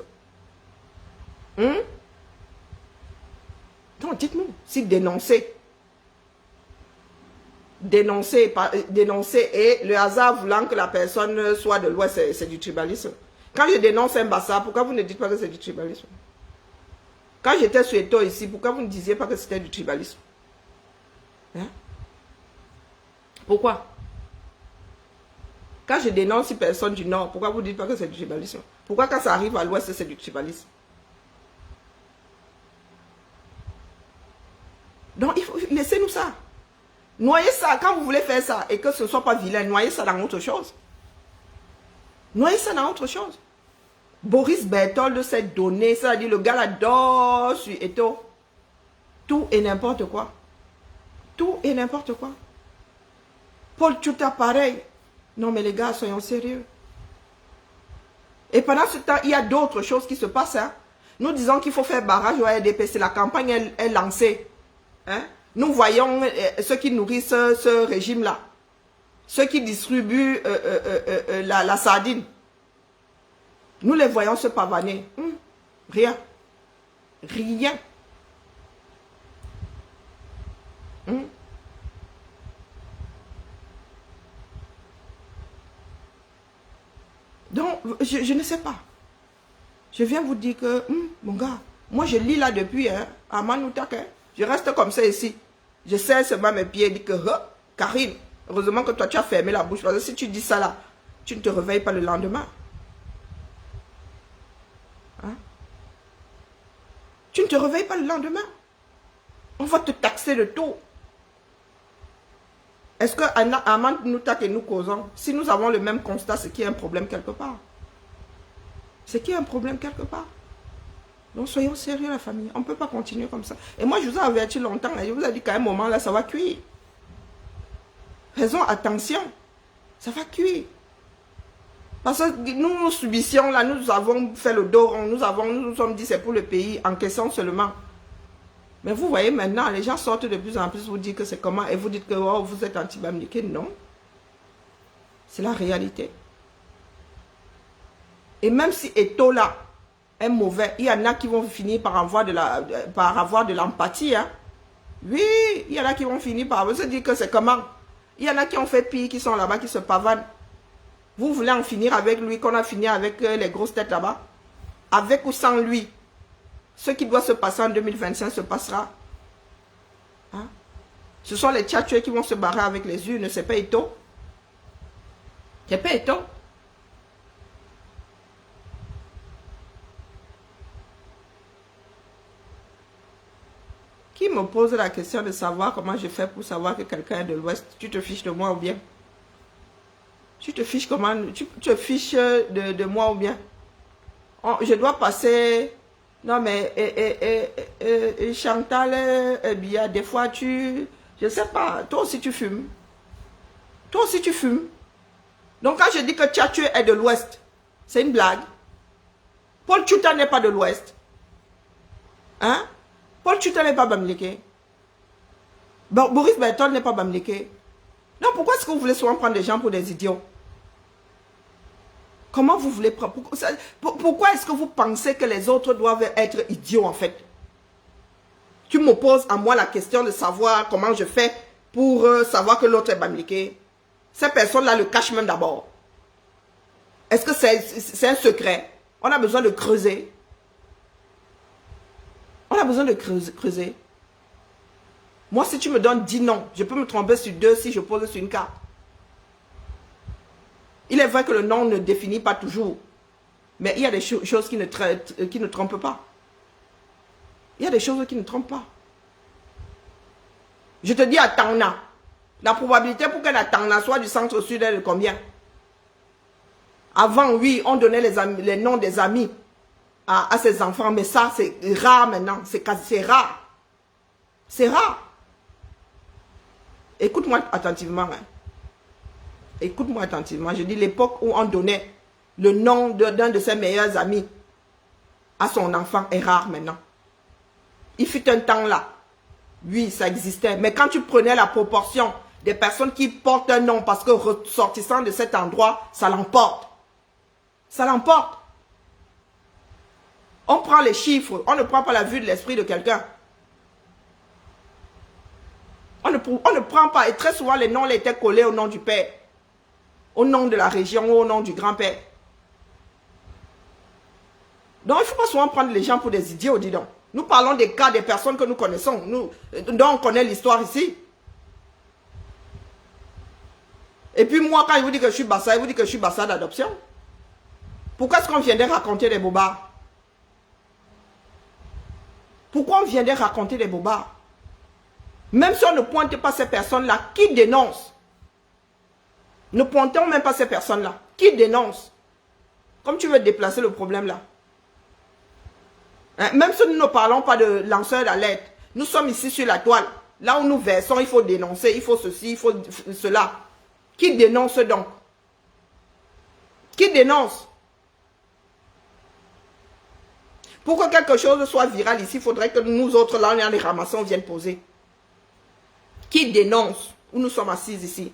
Donc, dites-nous, si dénoncer et le hasard voulant que la personne soit de l'Ouest, c'est du tribalisme. Quand je dénonce un bassa, pourquoi vous ne dites pas que c'est du tribalisme? Quand j'étais sur Eto ici, pourquoi vous ne disiez pas que c'était du tribalisme? Hein? Pourquoi? Quand je dénonce une personne du Nord, pourquoi vous ne dites pas que c'est du tribalisme? Pourquoi quand ça arrive à l'Ouest, c'est du tribalisme? Donc, il faut laissez-nous ça. Noyez ça, quand vous voulez faire ça, et que ce ne soit pas vilain, noyez ça dans autre chose. Noyez ça dans autre chose. Boris Berthold s'est donné, ça a dit le gars là dort sur Eto. Tout et n'importe quoi. Tout et n'importe quoi. Paul Tchouta pareil. Non mais les gars, soyons sérieux. Et pendant ce temps, il y a d'autres choses qui se passent. Hein. Nous disons qu'il faut faire barrage au RDPC. La campagne est lancée. Hein. Nous voyons ceux qui nourrissent ce régime-là. Ceux qui distribuent la sardine. Nous les voyons se pavaner. Rien. Rien. Donc, je ne sais pas. Je viens vous dire que, mon gars, moi je lis là depuis, à Manoutak, je reste comme ça ici. Je serre seulement mes pieds et dis que, Karine, heureusement que toi tu as fermé la bouche, parce que si tu dis ça là, tu ne te réveilles pas le lendemain. Hein? Tu ne te réveilles pas le lendemain. On va te taxer de tout. Est-ce que Armand Noutak et nous causons, si nous avons le même constat, c'est qu'il y a un problème quelque part. C'est qu'il y a un problème quelque part. Donc soyons sérieux la famille. On ne peut pas continuer comme ça. Et moi je vous ai averti longtemps, et je vous ai dit qu'à un moment là, ça va cuire. Faisons attention. Ça va cuire. Parce que nous subissions là, nous avons fait le dos, nous sommes dit c'est pour le pays, encaissons seulement. Mais vous voyez maintenant, les gens sortent de plus en plus, vous dites que c'est comment, et vous dites que oh, vous êtes anti-bamniqué. Non. C'est la réalité. Et même si Eto là est mauvais, il y en a qui vont finir par avoir de l'empathie. Hein. Oui, il y en a qui vont finir par se dire que c'est comment. Il y en a qui ont fait pire, qui sont là-bas, qui se pavanent. Vous voulez en finir avec lui, qu'on a fini avec les grosses têtes là-bas? Avec ou sans lui? Ce qui doit se passer en 2025 se passera. Hein? Ce sont les tchatcheurs qui vont se barrer avec les urnes, c'est pas Eto. C'est pas Eto. Qui me pose la question de savoir comment je fais pour savoir que quelqu'un est de l'Ouest? Tu te fiches de moi ou bien? Tu te fiches comment? Tu te fiches de moi ou bien? Je dois passer Non, mais Chantal, bien, des fois, je sais pas, toi aussi tu fumes. Toi aussi tu fumes. Donc, quand je dis que Tchatchu est de l'Ouest, c'est une blague. Paul Tchouta n'est pas de l'Ouest. Hein? Paul Tchouta n'est pas Bamileke. Boris Bertol n'est pas Bamileke. Non, pourquoi est-ce que vous voulez souvent prendre des gens pour des idiots? Comment vous voulez prendre? Pourquoi est-ce que vous pensez que les autres doivent être idiots en fait? Tu m'opposes à moi la question de savoir comment je fais pour savoir que l'autre est Bamileke. Ces personnes-là le cachent même d'abord. Est-ce que c'est un secret? On a besoin de creuser. On a besoin de creuser. Moi, si tu me donnes 10 noms, je peux me tromper sur 2 si je pose sur une carte. Il est vrai que le nom ne définit pas toujours. Mais il y a des choses qui ne trompent pas. Il y a des choses qui ne trompent pas. Je te dis à Tangna. La probabilité pour que la Tangna soit du centre-sud est de combien? Avant, oui, on donnait les noms des amis à ses enfants. Mais ça, c'est rare maintenant. C'est rare. C'est rare. Écoute-moi attentivement. Hein. Écoute-moi attentivement. Je dis l'époque où on donnait le nom d'un de ses meilleurs amis à son enfant est rare maintenant. Il fut un temps là. Oui, ça existait. Mais quand tu prenais la proportion des personnes qui portent un nom parce que ressortissant de cet endroit, ça l'emporte. Ça l'emporte. On prend les chiffres. On ne prend pas la vue de l'esprit de quelqu'un. On ne prend pas. Et très souvent, les noms étaient collés au nom du père. Au nom de la région ou au nom du grand-père. Donc, il ne faut pas souvent prendre les gens pour des idiots, dis donc. Nous parlons des cas des personnes que nous connaissons, dont on connaît l'histoire ici. Et puis moi, quand il vous dit que je suis Bassa, il vous dit que je suis Bassa d'adoption. Pourquoi est-ce qu'on viendrait raconter des bobards? Pourquoi on viendrait raconter des bobards? Même si on ne pointe pas ces personnes-là, qui dénonce? Ne pointons même pas ces personnes-là. Qui dénonce? Comme tu veux déplacer le problème là. Hein? Même si nous ne parlons pas de lanceurs d'alerte, nous sommes ici sur la toile. Là où nous versons, il faut dénoncer, il faut ceci, il faut cela. Qui dénonce donc? Qui dénonce? Pour que quelque chose soit viral ici, il faudrait que nous autres, là, on les ramassons, viennent poser. Qui dénonce? Où nous sommes assis ici.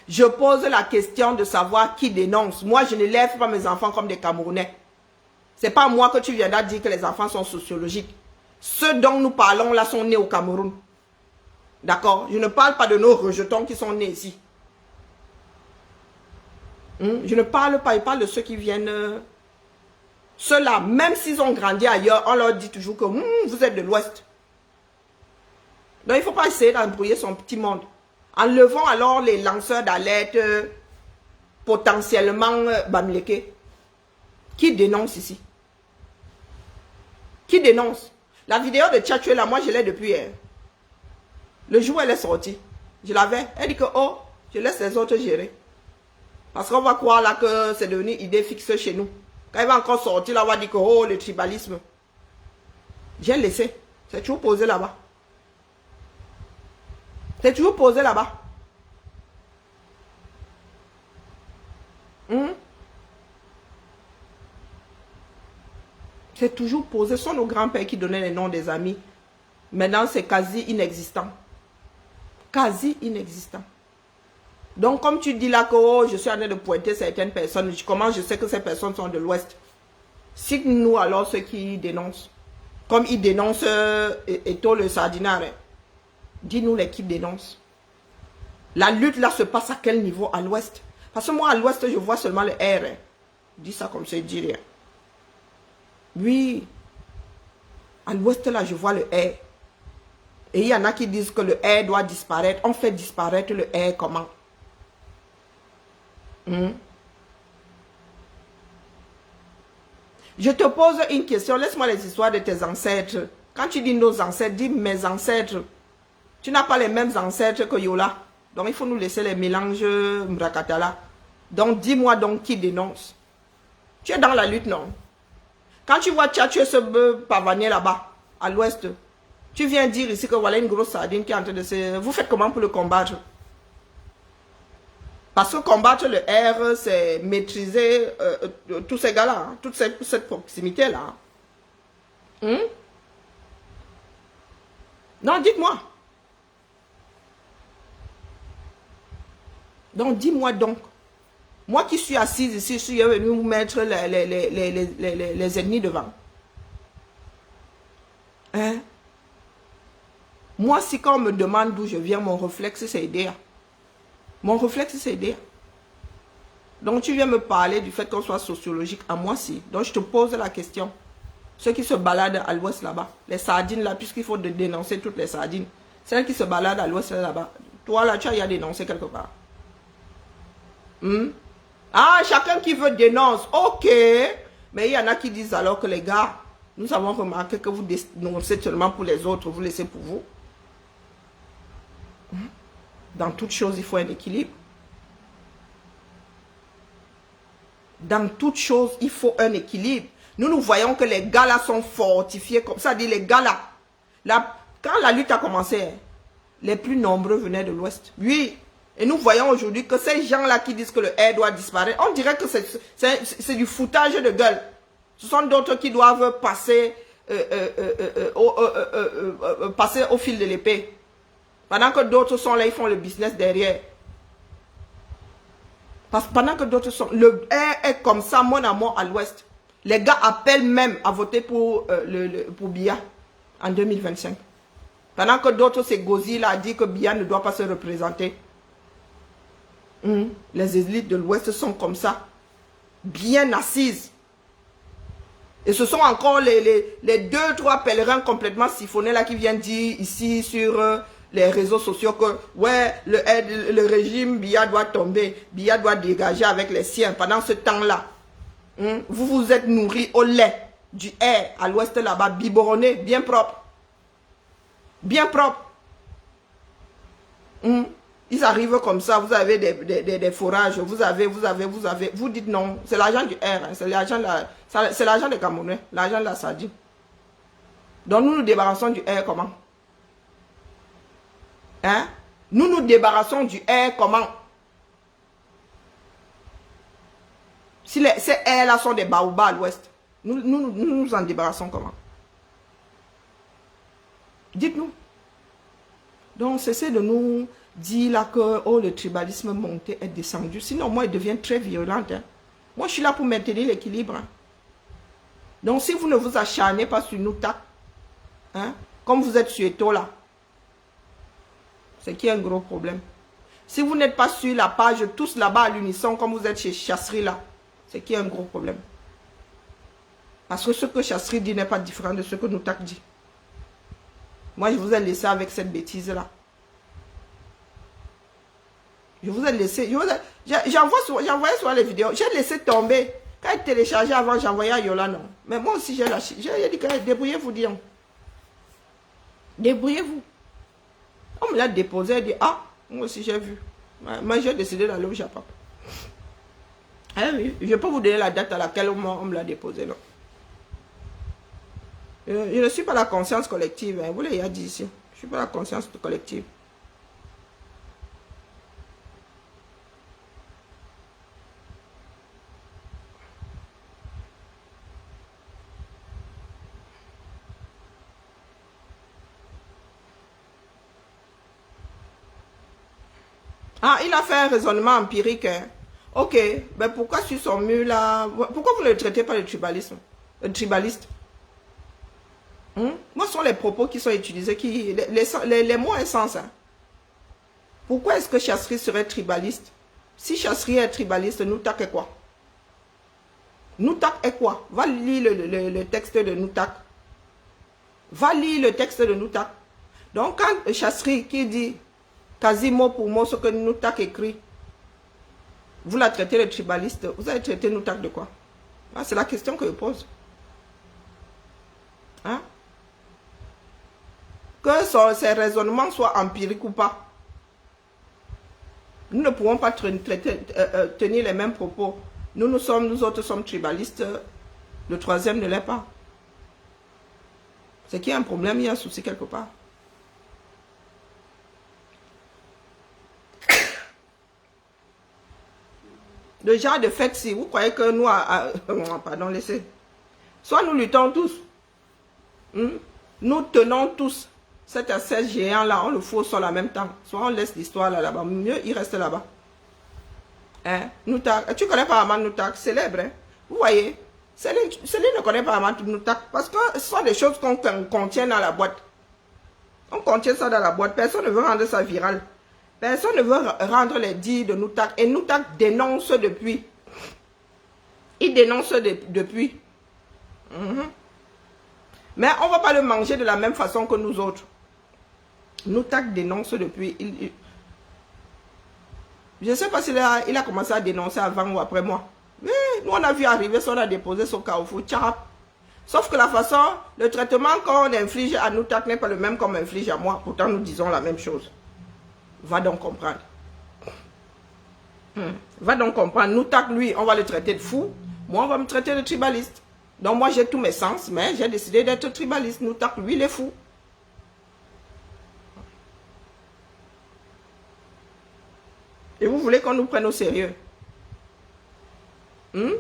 Je pose la question de savoir qui dénonce. Moi, je ne lève pas mes enfants comme des Camerounais. Ce n'est pas moi que tu viendras dire que les enfants sont sociologiques. Ceux dont nous parlons là sont nés au Cameroun. D'accord? Je ne parle pas de nos rejetons qui sont nés ici. Je ne parle pas, je parle de ceux qui viennent... Ceux-là, même s'ils ont grandi ailleurs, on leur dit toujours que vous êtes de l'Ouest. Donc, il ne faut pas essayer d'embrouiller son petit monde. Enlevons alors les lanceurs d'alerte potentiellement Bamileke. Qui dénonce ici? Qui dénonce? La vidéo de Tchatchu là, moi je l'ai depuis hier. Le jour où elle est sortie, je l'avais. Elle dit que oh, je laisse les autres gérer. Parce qu'on va croire là que c'est devenu idée fixe chez nous. Quand il va encore sortir là, on va dire que oh, le tribalisme. J'ai laissé. C'est toujours posé là-bas. C'est toujours posé là-bas. C'est toujours posé. Ce sont nos grands-pères qui donnaient les noms des amis. Maintenant, c'est quasi inexistant. Quasi inexistant. Donc, comme tu dis là que oh, je suis en train de pointer certaines personnes, comment je sais que ces personnes sont de l'Ouest? Cite-nous alors ceux qui dénoncent. Comme ils dénoncent Eto le Sardinare. Dis-nous les qui dénoncent. La lutte là se passe à quel niveau à l'Ouest? Parce que moi à l'Ouest je vois seulement le R. Je dis ça comme ça, je dis rien. Oui. À l'Ouest là je vois le R. Et il y en a qui disent que le R doit disparaître. On fait disparaître le R comment? Je te pose une question. Laisse-moi les histoires de tes ancêtres. Quand tu dis nos ancêtres, dis mes ancêtres. Tu n'as pas les mêmes ancêtres que Yola. Donc il faut nous laisser les mélanges Mrakatala. Donc, dis-moi donc qui dénonce. Tu es dans la lutte, non? Quand tu vois Tchatchou se pavaner là-bas, à l'ouest, tu viens dire ici que voilà une grosse sardine qui est en train de se... Vous faites comment pour le combattre? Parce que combattre le R, c'est maîtriser tous ces gars-là, hein, toute cette proximité-là. Non, dites-moi. Donc, dis-moi donc. Moi qui suis assise ici, je suis venu vous mettre les ennemis devant. Hein? Moi, si quand on me demande d'où je viens, mon réflexe, c'est aider. Mon réflexe, c'est aider. Donc, tu viens me parler du fait qu'on soit sociologique à moi, si. Donc, je te pose la question. Ceux qui se baladent à l'ouest là-bas, les sardines là, puisqu'il faut dénoncer toutes les sardines. Celles qui se baladent à l'ouest là-bas. Toi là, tu as dénoncé quelque part. Ah, chacun qui veut dénonce. Ok. Mais il y en a qui disent alors que les gars, nous avons remarqué que vous dénoncez seulement pour les autres, vous laissez pour vous. Dans toute chose, il faut un équilibre. Dans toute chose, il faut un équilibre. Nous voyons que les gars là sont fortifiés comme ça. Dit les gars là, quand la lutte a commencé, les plus nombreux venaient de l'Ouest. Oui. Et nous voyons aujourd'hui que ces gens-là qui disent que le R doit disparaître, on dirait que c'est du foutage de gueule. Ce sont d'autres qui doivent passer, passer au fil de l'épée. Pendant que d'autres sont là, ils font le business derrière. Parce que pendant que d'autres sont... Le R est comme ça, mon amour, à l'Ouest. Les gars appellent même à voter pour Biya en 2025. Pendant que d'autres, c'est Gozi là, a dit que Biya ne doit pas se représenter. Les élites de l'Ouest sont comme ça. Bien assises. Et ce sont encore les 2-3 pèlerins complètement siphonnés là qui viennent dire ici sur les réseaux sociaux que ouais, le régime Biya doit tomber. Biya doit dégager avec les siens. Pendant ce temps-là, vous vous êtes nourris au lait du air à l'ouest là-bas, biberonné, bien propre. Bien propre. Ils arrivent comme ça, vous avez des forages, vous dites non, c'est l'argent du air, hein, c'est l'argent des Camerounais, l'argent de la sardine. Donc nous nous débarrassons du air comment? Hein? Nous nous débarrassons du air comment? Si ces airs-là sont des baobabs à l'ouest, nous en débarrassons comment? Dites-nous. Donc, cessez de nous dire là que oh, le tribalisme monté est descendu. Sinon, moi, il devient très violent. Hein. Moi, je suis là pour maintenir l'équilibre. Hein. Donc, si vous ne vous acharnez pas sur nous, hein, comme vous êtes sur Eto là, c'est qu'il y a un gros problème. Si vous n'êtes pas sur la page tous là-bas à l'unisson, comme vous êtes chez Chasserie là, c'est qu'il y a un gros problème. Parce que ce que Chasserie dit n'est pas différent de ce que Noutak dit. Moi, je vous ai laissé avec cette bêtise-là. Je vous ai laissé. J'envoyais sur les vidéos. J'ai laissé tomber. Quand il téléchargeait avant, j'envoyais à Yola, non. Mais moi aussi, j'ai lâché. J'ai dit que débrouillez-vous, dire. Débrouillez-vous. On me l'a déposé. Elle dit, ah, moi aussi, j'ai vu. Moi, j'ai décidé d'aller au Japon. Ah oui, je peux vous donner la date à laquelle on me l'a déposé, non. Je ne suis pas la conscience collective, hein. Vous l'avez dit ici. Je ne suis pas la conscience collective. Ah, il a fait un raisonnement empirique. Hein. Ok, ben pourquoi sur son mur là, pourquoi vous ne le traitez pas de tribalisme, tribaliste? Moi, ce sont les propos qui sont utilisés, les mots ont un sens. Hein. Pourquoi est-ce que Chasserie serait tribaliste? Si Chasserie est tribaliste, Noutak est quoi? Noutak est quoi? Va lire le texte de Noutak. Va lire le texte de Noutak. Donc, quand Chasserie qui dit quasi mot pour mot ce que Noutak écrit, vous la traitez de tribaliste, vous allez traiter Noutak de quoi? Ah, c'est la question que je pose. Hein? Que ces raisonnements soient empiriques ou pas. Nous ne pourrons pas tenir les mêmes propos. Nous autres sommes tribalistes. Le troisième ne l'est pas. C'est qu'il y a un problème, il y a un souci quelque part. Le genre de fait, si vous croyez que nous... pardon, laissez. Soit nous luttons tous. Nous tenons tous cet ascète géant-là, on le fout au sol en même temps. Soit on laisse l'histoire là-bas. Mieux, il reste là-bas. Hein? Noutak. Tu connais pas Amman Noutak, célèbre. Hein? Vous voyez? Céline ne connaît pas Amman Noutak parce que ce sont des choses qu'on contient dans la boîte. On contient ça dans la boîte. Personne ne veut rendre ça viral. Personne ne veut rendre les dits de Noutak. Et Noutak dénonce depuis. Il dénonce depuis. Mais on ne va pas le manger de la même façon que nous autres. Noutak dénonce depuis. Je ne sais pas s'il a commencé à dénoncer avant ou après moi. Mais nous, on a vu arriver, on a déposé son carrefour. Sauf que la façon, le traitement qu'on inflige à Noutak n'est pas le même qu'on m'inflige à moi. Pourtant, nous disons la même chose. Va donc comprendre. Va donc comprendre. Noutak, lui, on va le traiter de fou. Moi, on va me traiter de tribaliste. Donc, moi, j'ai tous mes sens, mais j'ai décidé d'être tribaliste. Noutak, lui, il est fou. Et vous voulez qu'on nous prenne au sérieux? Vous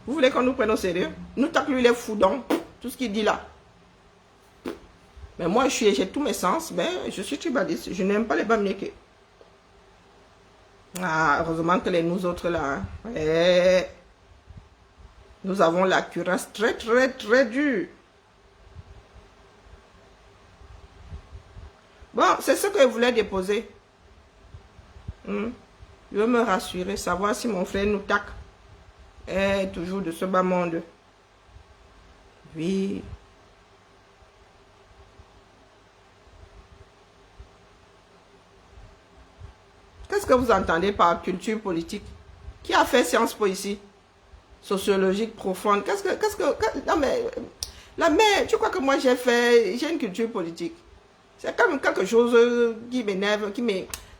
voulez qu'on nous prenne au sérieux? Noutak, lui, il est fou, donc, tout ce qu'il dit là. Mais moi, j'ai tous mes sens, mais je suis tribaliste. Je n'aime pas les Bamileke. Ah, heureusement que nous autres là, nous avons la cuirasse très, très, très dure. Bon, c'est ce que je voulais déposer. Je veux me rassurer, savoir si mon frère Noutak est toujours de ce bas monde. Oui. Qu'est-ce que vous entendez par culture politique? Qui a fait Sciences Po ici? Sociologique profonde. Non mais, la mère, tu crois que moi j'ai une culture politique? C'est quand même quelque chose qui m'énerve, que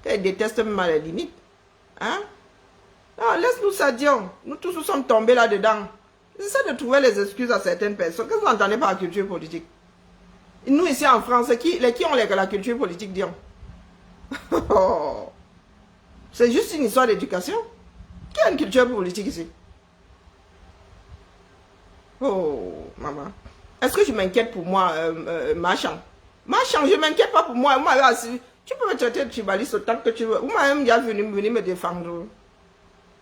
je déteste même à la limite. Hein? Non, laisse-nous ça, Dion. Nous tous nous sommes tombés là-dedans. J'essaie de trouver les excuses à certaines personnes. Qu'est-ce que vous entendez par culture politique? Nous ici en France, qui ont la culture politique, Dion? C'est juste une histoire d'éducation. Qui a une culture politique ici? Oh, maman. Est-ce que je m'inquiète pour moi, Marchand? Marchand, je ne m'inquiète pas pour moi. Tu peux me traiter de tribaliste autant que tu veux. Vous m'avez déjà venu me défendre.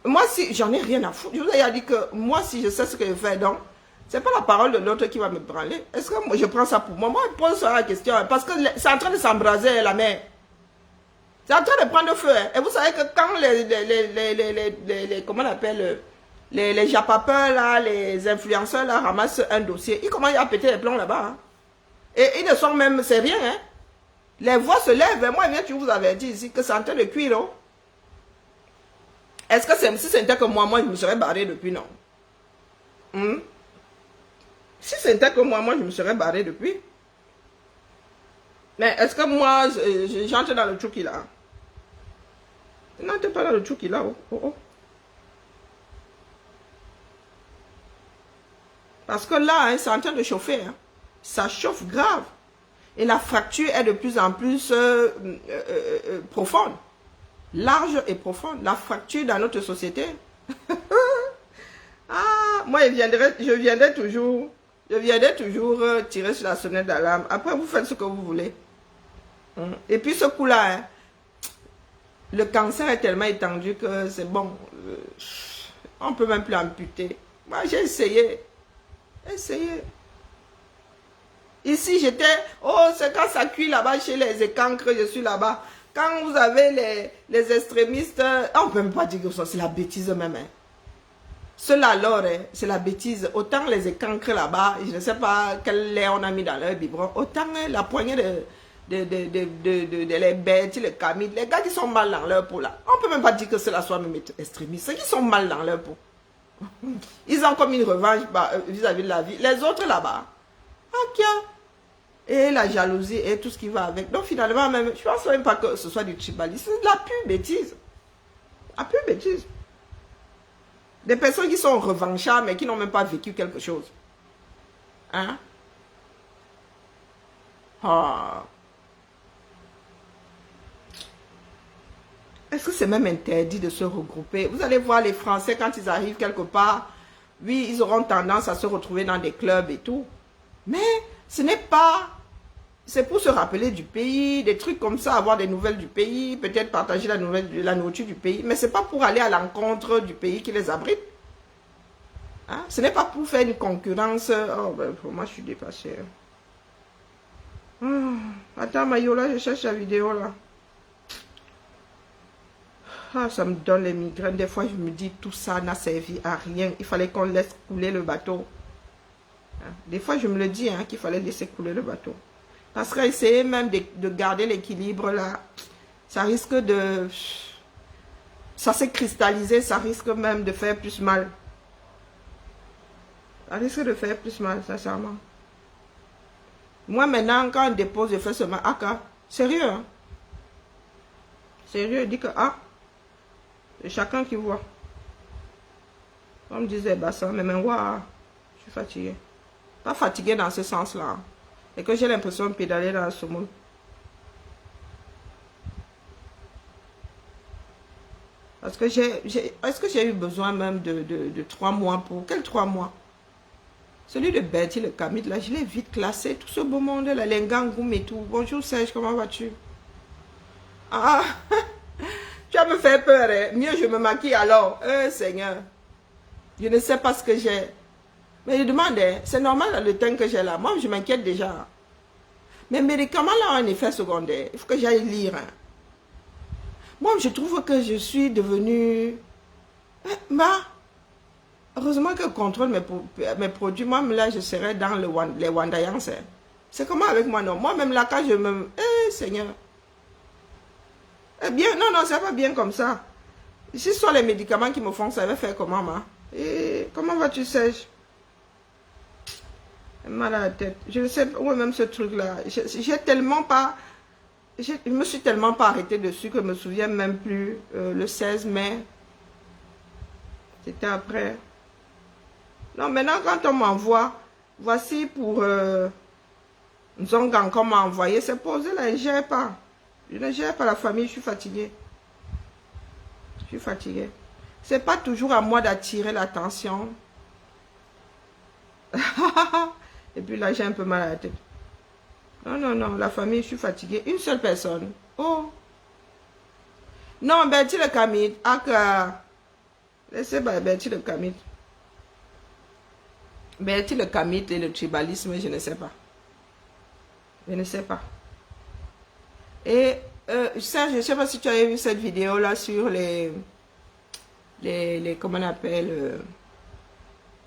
Moi, si j'en ai rien à foutre. Je vous ai dit que moi, si je sais ce que je fais, donc, c'est pas la parole de l'autre qui va me branler. Est-ce que moi, je prends ça pour moi? Moi, je pose la question. Parce que c'est en train de s'embraser, la mer. C'est en train de prendre feu. Hein. Et vous savez que quand comment on appelle, les japapeurs, là, les influenceurs, là, ramassent un dossier, ils commencent à péter les plombs là-bas. Hein. Et ils ne sont même, c'est rien. Hein. Les voix se lèvent. Et moi, je vous avais dit ici que c'est en train de cuire. Oh. Est-ce que si c'était que moi, je me serais barré depuis, non? Si c'était que moi, je me serais barré depuis. Mais est-ce que moi, j'entre dans le truc là? Non, tu n'es pas dans le truc là. Oh. Parce que là, hein, c'est en train de chauffer. Hein. Ça chauffe grave. Et la fracture est de plus en plus profonde. Large et profonde. La fracture dans notre société. Moi, je viendrai toujours tirer sur la sonnette d'alarme. Après, vous faites ce que vous voulez. Et puis, ce coup-là, hein, le cancer est tellement étendu que c'est bon. On ne peut même plus amputer. Moi, j'ai essayé. Ici, j'étais... Oh, c'est quand ça cuit là-bas chez les écancres, je suis là-bas. Quand vous avez les extrémistes... On ne peut même pas dire que c'est la bêtise même. Hein. Cela alors, hein, c'est la bêtise. Autant les écancres là-bas, je ne sais pas quel lait on a mis dans leur biberon. Autant hein, la poignée les bêtes, les camides, les gars qui sont mal dans leur peau là. On ne peut même pas dire que cela soit même extrémiste. Ceux qui sont mal dans leur peau. Ils ont comme une revanche vis-à-vis de la vie. Les autres là-bas, ok. et la jalousie et tout ce qui va avec. Donc finalement, même, je pense même pas que ce soit du tribalisme, c'est de la pure bêtise. La pure bêtise. Des personnes qui sont revanchards mais qui n'ont même pas vécu quelque chose. Hein? Ah. Est-ce que c'est même interdit de se regrouper? Vous allez voir les Français quand ils arrivent quelque part, oui, ils auront tendance à se retrouver dans des clubs et tout. Mais ce n'est pas... C'est pour se rappeler du pays, des trucs comme ça, avoir des nouvelles du pays, peut-être partager la nourriture du pays. Mais ce n'est pas pour aller à l'encontre du pays qui les abrite. Hein? Ce n'est pas pour faire une concurrence. Oh, ben, pour moi, je suis dépassée. Attends, Mayola, je cherche la vidéo là. Ah, ça me donne les migraines. Des fois, je me dis, tout ça n'a servi à rien. Il fallait qu'on laisse couler le bateau. Hein? Des fois, je me le dis, hein, qu'il fallait laisser couler le bateau. Parce qu'essayer même de garder l'équilibre là, ça risque de... Ça s'est cristallisé, ça risque même de faire plus mal. Ça risque de faire plus mal, sincèrement. Moi, maintenant, quand on dépose, je fais seulement Aka. Sérieux, hein? Sérieux, je dis que, ah, c'est chacun qui voit. On me disait, bah ça, mais waouh, je suis fatiguée. Pas fatiguée dans ce sens-là. Et que j'ai l'impression de pédaler dans ce monde. Parce que est-ce que j'ai eu besoin même de 3 mois pour... Quels 3 mois? Celui de Bertie, le Camille, là, je l'ai vite classé. Tout ce beau monde, la Lengangoum et tout. Bonjour Serge, comment vas-tu? Ah, tu vas me faire peur, hein? Mieux je me maquille alors. Seigneur, je ne sais pas ce que j'ai. Mais je demande, hein, c'est normal le teint que j'ai là. Moi, je m'inquiète déjà. Mes médicaments là ont un effet secondaire. Il faut que j'aille lire. Hein. Moi, je trouve que je suis devenue... Bah, heureusement que je contrôle mes produits. Moi, là, je serais dans les Wandayans. Hein. C'est comment avec moi, non? Moi-même là, quand je me... Seigneur. Eh bien, non, c'est pas bien comme ça. Si ce sont les médicaments qui me font, ça va faire comment, ma? Comment vas-tu, Serge? Mal à la tête. Je ne sais pas où est même ce truc-là. J'ai tellement pas... Je me suis tellement pas arrêtée dessus que je me souviens même plus. Le 16 mai. C'était après. Non, maintenant, quand on m'envoie, voici pour Nzongan qu'on m'a envoyé, c'est posé là, je ne gère pas. Je ne gère pas la famille, je suis fatiguée. Je suis fatiguée. C'est pas toujours à moi d'attirer l'attention. Et puis là, j'ai un peu mal à la tête. Non, la famille, je suis fatiguée. Une seule personne. Oh. Non, Bertie le Camille. Laissez Bertie le Camille. Bertie le Camille et le tribalisme, je ne sais pas. Je ne sais pas. Et Serge, je ne sais pas si tu as vu cette vidéo là sur les comment on appelle,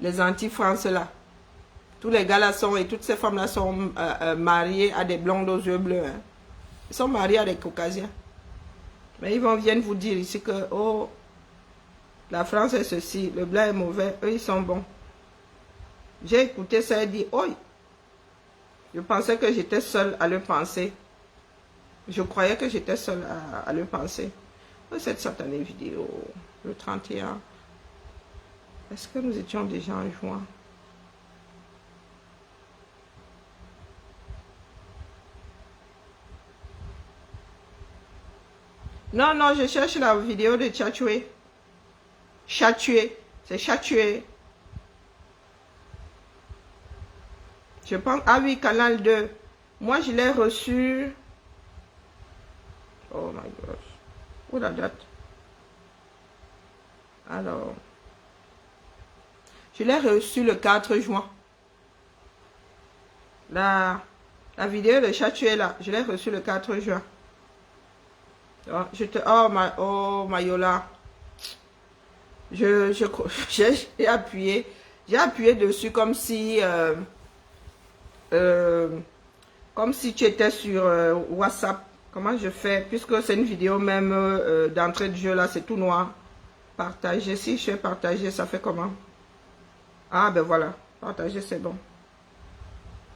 les anti-France là. Tous les gars là sont, et toutes ces femmes là sont mariées à des blondes aux yeux bleus. Hein. Ils sont mariés à des caucasiens. Mais ils viennent vous dire ici que, oh, la France est ceci, le blanc est mauvais, eux ils sont bons. J'ai écouté ça et dit, oh, je pensais que j'étais seule à le penser. Je croyais que j'étais seule à le penser. Cette satanée vidéo, le 31. Est-ce que nous étions déjà en juin? Non, je cherche la vidéo de Tchatchoué. Tchatchoué, c'est Tchatchoué. Je pense, ah oui, Canal 2. Moi, je l'ai reçu. Oh my gosh. Où la date? Alors. Je l'ai reçu le 4 juin. La vidéo de Tchatchoué là, je l'ai reçu le 4 juin. Oh, Mayola. J'ai appuyé dessus comme si tu étais sur WhatsApp. Comment je fais? Puisque c'est une vidéo même d'entrée de jeu là, c'est tout noir. Partager. Si je fais partager, ça fait comment? Ah ben voilà. Partager, c'est bon.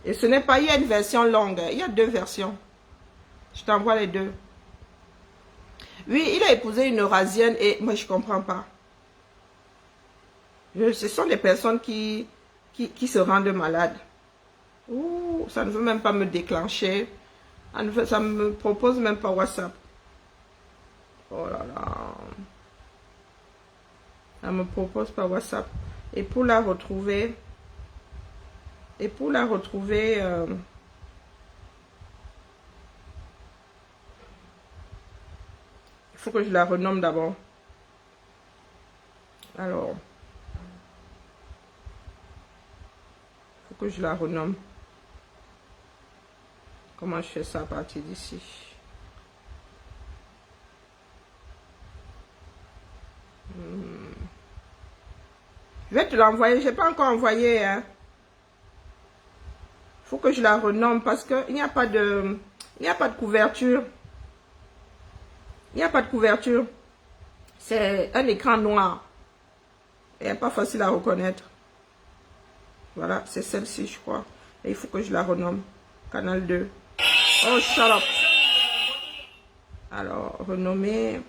Et ce n'est pas, il y a une version longue, il y a 2 versions. Je t'envoie les 2. Oui, il a épousé une Eurasienne et moi je comprends pas. Ce sont des personnes qui se rendent malades. Ouh, ça ne veut même pas me déclencher. Ça ne me propose même pas WhatsApp. Oh là là. Ça ne me propose pas WhatsApp. Et pour la retrouver... il faut que je la renomme d'abord. Alors... il faut que je la renomme. Comment je fais ça à partir d'ici? Je vais te l'envoyer. Je n'ai pas encore envoyé. Hein. Faut que je la renomme parce qu'il n'y a pas de... il n'y a pas de couverture. Il n'y a pas de couverture. C'est un écran noir. Et elle n'est pas facile à reconnaître. Voilà, c'est celle-ci, je crois. Et il faut que je la renomme. Canal 2. Oh, shut up. Alors, renommer,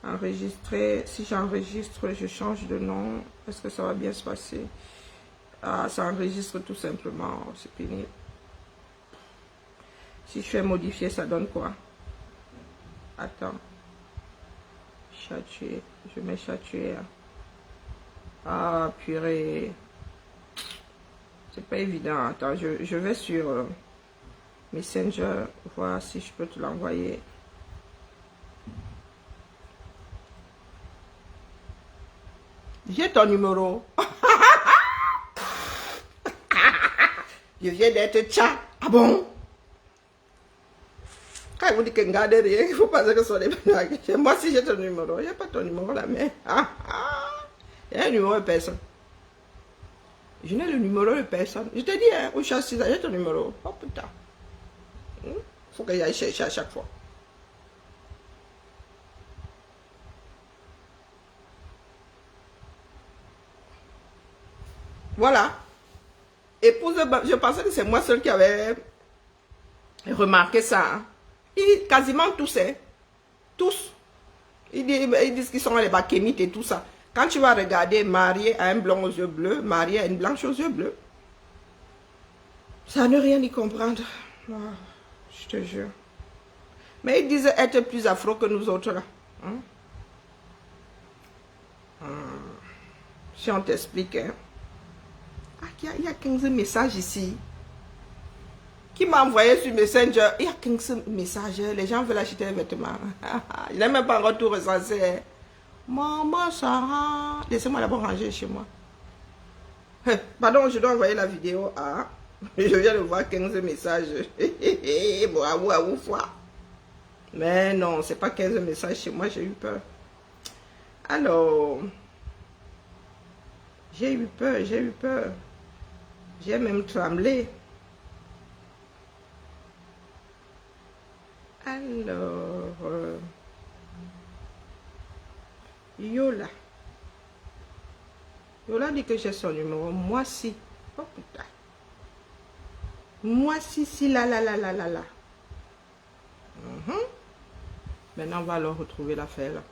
enregistrer. Si j'enregistre, je change de nom. Est-ce que ça va bien se passer? Ah, ça enregistre tout simplement. C'est pénible. Si je fais modifier, ça donne quoi? Attends. Chatuer. Je mets chatuer. Ah, purée. C'est pas évident. Attends, je vais sur Messenger. Voir si je peux te l'envoyer. J'ai ton numéro. Je viens d'être tcha. Ah bon? Quand vous dites que regardez rien, il faut penser que ce sont des blagues. Moi, si j'ai ton numéro, il n'y a pas ton numéro là, mais... il y a un numéro de personne. Je n'ai le numéro de personne. Je te dis, hein, au châssis, j'ai ton numéro. Oh putain. Faut que j'aille chercher à chaque fois. Voilà. Épouse, je pensais que c'est moi seul qui avait remarqué ça. Hein. Quasiment tous, hein. Tous. Ils disent qu'ils sont les bakémites et tout ça. Quand tu vas regarder marié à un blond aux yeux bleus, marié à une blanche aux yeux bleus, ça ne rien y comprendre. Oh, je te jure. Mais ils disent être plus afro que nous autres là. Hein? Si on t'explique, hein. Ah, il y a 15 messages ici. Qui m'a envoyé sur Messenger? Il y a 15 messages. Les gens veulent acheter des vêtements. Il n'a même pas encore tout recensé. Maman Sarah. Laissez-moi d'abord ranger chez moi. Pardon, je dois envoyer la vidéo à... Je viens de voir 15 messages. Bon, mais non, c'est pas 15 messages chez moi, j'ai eu peur. Alors... J'ai eu peur. J'ai même tremblé. Alors, Yola. Yola dit que j'ai son numéro. Moi si. Oh putain. Moi si, là. Maintenant, on va alors retrouver l'affaire là.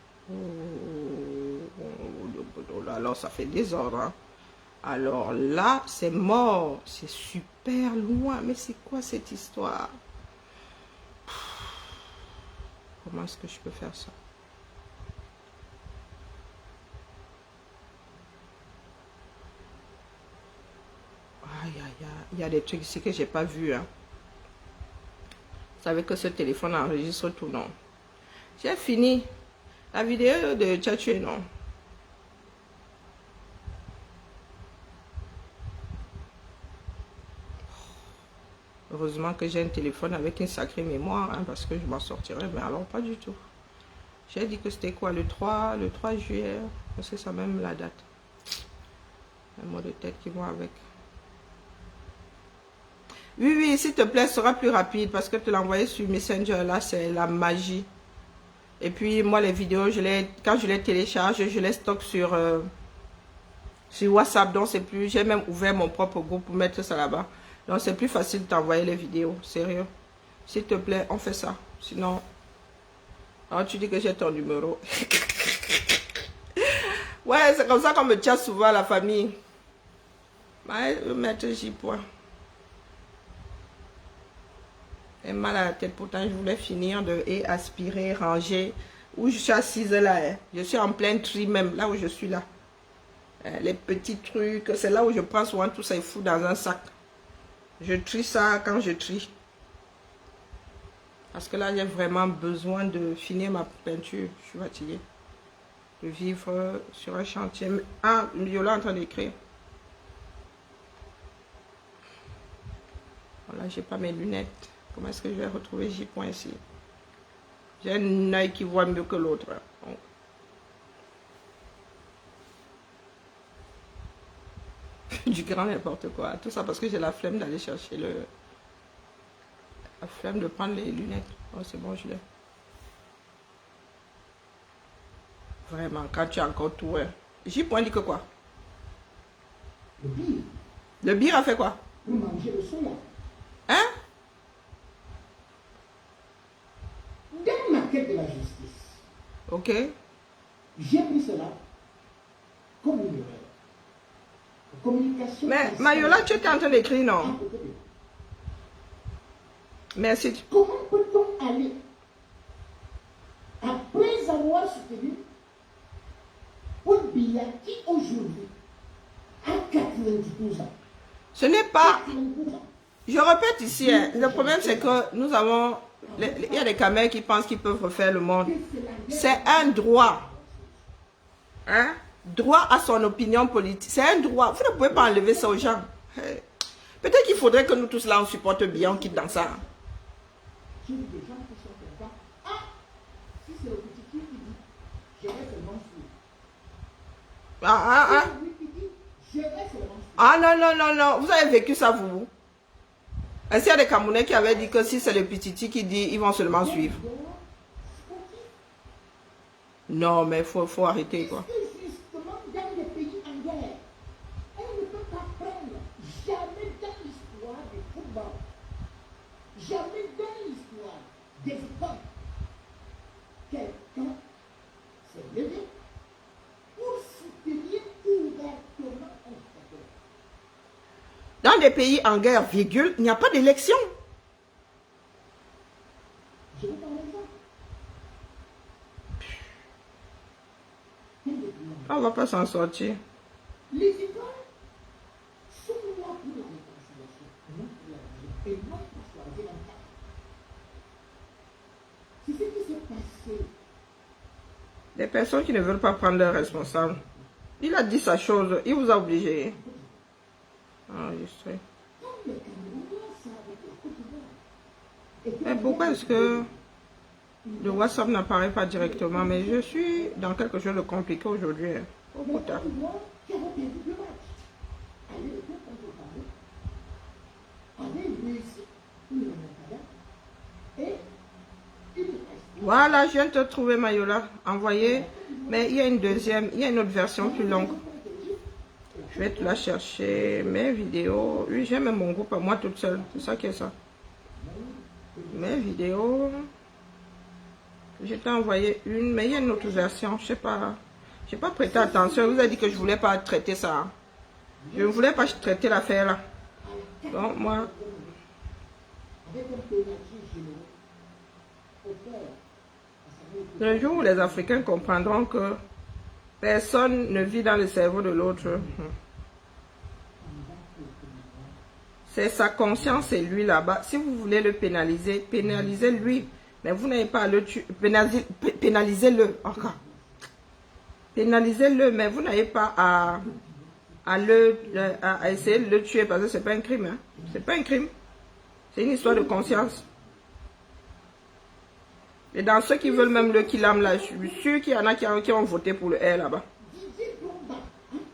Alors, ça fait désordre. Hein. Alors là, c'est mort. C'est super loin. Mais c'est quoi cette histoire? Comment est-ce que je peux faire ça? Aïe, il y a des trucs ici que j'ai pas vu. Hein. Vous savez que ce téléphone enregistre tout, non? J'ai fini la vidéo de Tchatché, non? Heureusement que j'ai un téléphone avec une sacrée mémoire, hein, parce que je m'en sortirais, mais alors pas du tout. J'ai dit que c'était quoi, le 3 juillet, parce que ça même la date. Un mot de tête qui vont avec. Oui, s'il te plaît, ce sera plus rapide, parce que te l'envoyer sur Messenger, là, c'est la magie. Et puis, moi, les vidéos, quand je les télécharge, je les stocke sur WhatsApp, donc c'est plus... J'ai même ouvert mon propre groupe pour mettre ça là-bas. Donc c'est plus facile de t'envoyer les vidéos, sérieux. S'il te plaît, on fait ça. Sinon, alors tu dis que j'ai ton numéro. Ouais, c'est comme ça qu'on me tient souvent à la famille. Ouais, maître J. Point. J'ai mal à la tête, pourtant je voulais finir et aspirer, ranger. Où je suis assise là, hein. Je suis en plein tri même, là où je suis là. Les petits trucs, c'est là où je prends souvent tout ça et fous dans un sac. Je trie ça quand je trie. Parce que là, j'ai vraiment besoin de finir ma peinture. Je suis fatiguée. De vivre sur un chantier. Ah, Viola est en train d'écrire. Voilà, j'ai pas mes lunettes. Comment est-ce que je vais retrouver J. Point ici? J'ai un œil qui voit mieux que l'autre. Donc. Du grand n'importe quoi. Tout ça parce que j'ai la flemme d'aller chercher le... La flemme de prendre les lunettes. Oh, c'est bon, je l'ai. Vraiment, quand tu as encore tout... J. Point dit que quoi? Le bir. Le bir a fait quoi? Vous mangez le soya. Hein? Dans ma quête de la justice, Ok. j'ai pris cela comme une erreur. Communication. Mais Mayola, tu étais en train d'écrire, à non? côté de moi. Merci. Comment peut-on aller, après avoir soutenu Paul Biya qui aujourd'hui a 92 ans? Ce n'est pas... 92 ans. Je répète ici, hein, le problème c'est que nous avons... Il y a des caméras qui pensent qu'ils peuvent refaire le monde. C'est un droit. Hein? Droit à son opinion politique. C'est un droit. Vous ne pouvez pas enlever ça aux gens. Peut-être qu'il faudrait que nous tous là, on supporte bien, on quitte dans ça. J'ai vu des gens qui sont contents. Ah, si c'est le petit qui dit, je vais seulement suivre. Ah. Si c'est lui qui dit, je vais seulement suivre. Ah non, non, non, non. Vous avez vécu ça, vous? Est-ce qu'il y a des Camerounais qui avaient dit que si c'est le Pititi qui dit, ils vont seulement suivre? Non, mais il faut arrêter, quoi. Parce que justement, dans les pays en guerre, on ne peut pas prendre jamais dans l'histoire du football, jamais dans l'histoire des écoles, quelqu'un s'est levé pour soutenir ouvertement un dictateur. Dans des pays en guerre, virgule, il n'y a pas d'élection. Je vous parle de ça. On ne va pas s'en sortir. Les écoles sont là pour la réconciliation, non pour la division, et non pour choisir un camp. C'est ce qui s'est passé. Des personnes qui ne veulent pas prendre leurs responsables. Il a dit sa chose, il vous a obligé. Enregistré. Quand les Camerounais savent que la Côte d'Ivoire est Mais pourquoi est-ce que le WhatsApp n'apparaît pas directement? Mais je suis dans quelque chose de compliqué aujourd'hui. Oh, la putain. Côte d'Ivoire qui avait perdu le match, allait le faire contre le Cameroun, avait réussi une remontada et il est resté. Voilà, je viens de te trouver, Mayola. Envoyé. Mais il y a une deuxième, il y a une autre version plus longue. Je vais te la chercher. Mes vidéos. Oui, j'ai même mon groupe à moi toute seule. C'est ça qui est ça. Mes vidéos. Je t'ai envoyé une, mais il y a une autre version. Je sais pas. J'ai pas prêté attention. Je vous ai dit que je voulais pas traiter ça. Je ne voulais pas traiter l'affaire là. Donc moi. Avec un pénalty généreux, offert à sa Le jour où les Africains comprendront que personne ne vit dans le cerveau de l'autre. C'est sa conscience et lui là-bas. Si vous voulez le pénaliser, pénalisez-lui. Mais vous n'avez pas à le tuer. Pénalisez-le encore. Pénalisez-le, mais vous n'avez pas à essayer de le tuer parce que ce n'est pas un crime. Hein. C'est pas un crime. C'est une histoire de conscience. Et dans ceux qui veulent même le Kilam là, je suis sûr qu'il y en a qui ont voté pour le R là-bas. Didier Drogba a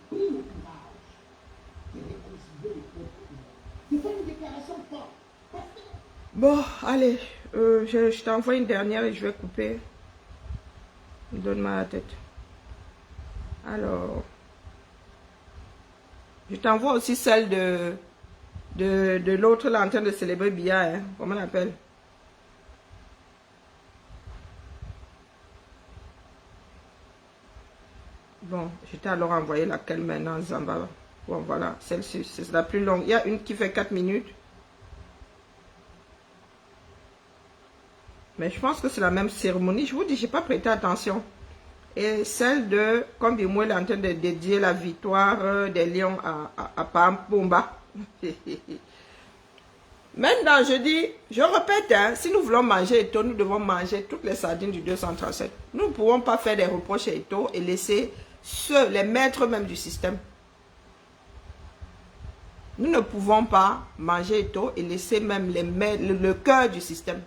pris le courage de réconcilier les peuples. C'est pas une déclaration forte. Parce que Bon, allez, je t'envoie une dernière et je vais couper. Donne-moi la tête. Alors, je t'envoie aussi celle de l'autre là en train de célébrer Bia, hein. Comment on appelle? Bon, je t'ai alors envoyé laquelle maintenant, Zamba. Bon, voilà, celle-ci, c'est la plus longue. Il y a une qui fait 4 minutes. Mais je pense que c'est la même cérémonie. Je vous dis, je n'ai pas prêté attention. Et celle de, comme Bimouel est en train de dédier la victoire des Lions à Pampumba. Maintenant, je dis, je répète, hein, si nous voulons manger Eto'o, nous devons manger toutes les sardines du 237. Nous ne pouvons pas faire des reproches à Eto'o et laisser ceux, les maîtres même du système. Nous ne pouvons pas manger Eto'o et laisser même le cœur du système.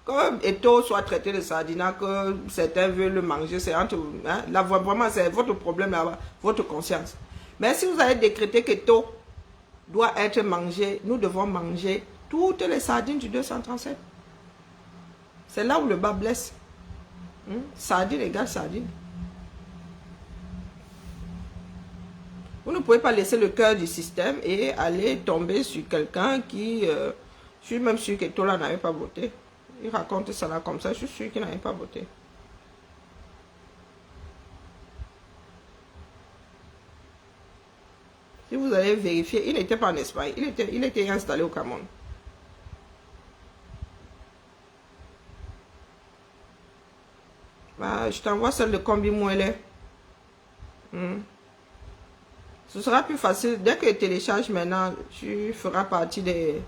Comme Eto'o soit traité de sardina, que certains veulent le manger, c'est entre, hein, là, vraiment, c'est votre problème là-bas, votre conscience. Mais si vous avez décrété que Eto'o doit être mangé, nous devons manger toutes les sardines du 237. C'est là où le bas blesse. Sardine égale sardine. Vous ne pouvez pas laisser le cœur du système et aller tomber sur quelqu'un qui... je suis même sûr que Tola n'avait pas voté. Il raconte ça là comme ça, je suis sûr qu'il n'avait pas voté. Si vous allez vérifier, il n'était pas en Espagne, il était installé au Cameroun. Bah, je t'envoie celle de Combi Mouele. Ce sera plus facile. Dès que tu télécharges maintenant, tu feras partie des...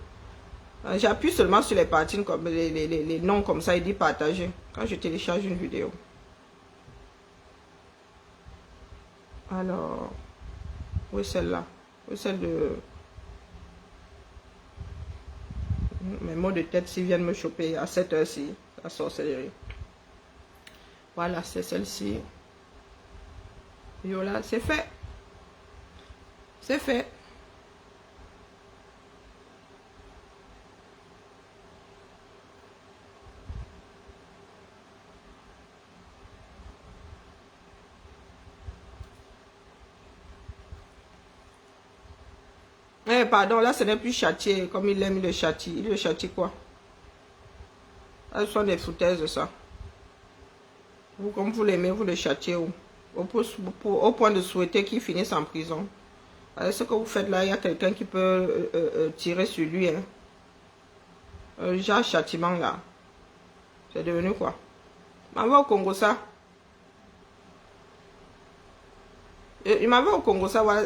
J'appuie seulement sur les parties, comme les noms comme ça, il dit partager. Quand je télécharge une vidéo. Alors, où est celle-là? Où est celle de... Mes mots de tête s'ils viennent me choper à cette heure-ci, la sorcellerie. Voilà, c'est celle-ci. Voilà, c'est fait. C'est fait. Eh, pardon, là, ce n'est plus châtier, comme il aime le châtier. Il le châtie quoi? Ce sont des foutaises, ça. Vous, comme vous l'aimez, vous le châtiez au point de souhaiter qu'il finisse en prison. Alors, ce que vous faites là, il y a quelqu'un qui peut tirer sur lui. Hein. Genre châtiment là. C'est devenu quoi? Il m'en va au Congo ça. Il m'en va au Congo ça. Voilà.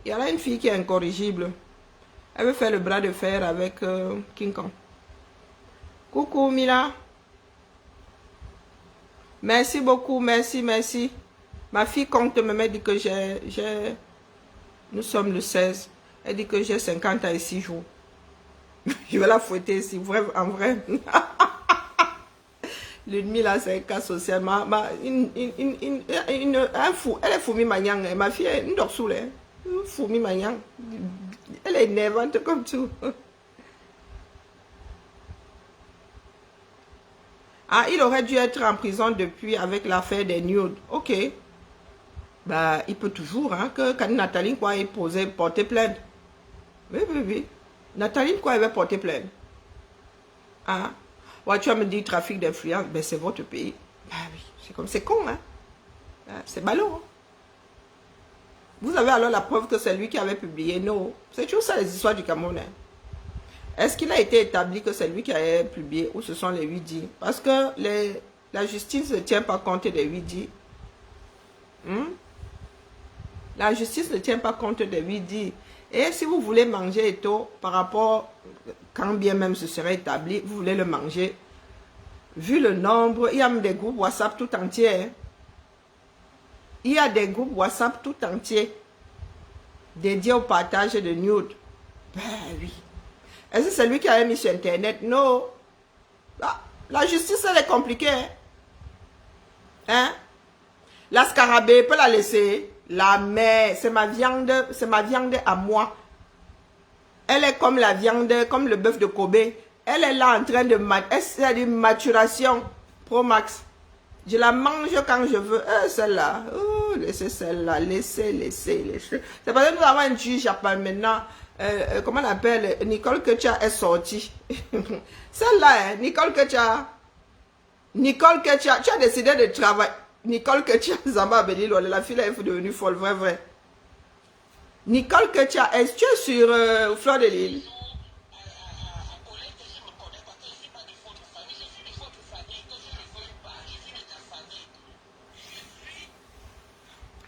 Il y a là une fille qui est incorrigible. Elle veut faire le bras de fer avec King Kong. Coucou Mila. Merci beaucoup, merci, merci. Ma fille compte me dit que nous sommes le 16. Elle dit que j'ai 50 ans et 6 jours. Je vais la fouetter ici, en vrai. L'ennemi là, c'est un cas social. Un fou, elle est fourmi magnang. Ma fille est une dorsoule. Fourmi magnang. Elle est énervante comme tout. Ah, il aurait dû être en prison depuis avec l'affaire des nudes. Ok. Bah, il peut toujours, hein, que quand Nathalie quoi ait porté plainte. Oui, oui, oui. Nathalie quoi elle va porter plainte. Ah. Ouais, tu vas me dire trafic d'influence. Ben, c'est votre pays. Bah oui, c'est comme, c'est con, hein. C'est ballot. Hein? Vous avez alors la preuve que c'est lui qui avait publié. Non. C'est toujours ça les histoires du Cameroun. Hein? Est-ce qu'il a été établi que c'est lui qui a publié ou ce sont les 8 dits? Parce que la justice ne tient pas compte des 8 dits. La justice ne tient pas compte des 8 dits. Et si vous voulez manger Eto'o par rapport, quand bien même ce serait établi, vous voulez le manger, vu le nombre, il y a des groupes WhatsApp tout entiers. Hein. Il y a des groupes WhatsApp tout entiers dédiés au partage de nudes. Ben oui. Est-ce que c'est lui qui avait mis sur Internet? Non. La justice, elle est compliquée. Hein? La scarabée, peut la laisser. La mère, c'est ma viande à moi. Elle est comme la viande, comme le bœuf de Kobe. Elle est là en train de maturation Pro Max. Je la mange quand je veux. Celle-là. Oh, laissez celle-là. Laissez. C'est parce que nous avons un juge maintenant. comment on appelle, Nicole Ketia est sortie. Celle-là, hein, Nicole Ketia, tu as décidé de travailler. Nicole Ketia, Zamba Belilo, la fille est devenue folle, vrai. Nicole Ketia, est-ce que tu es sur Fleur de Lille?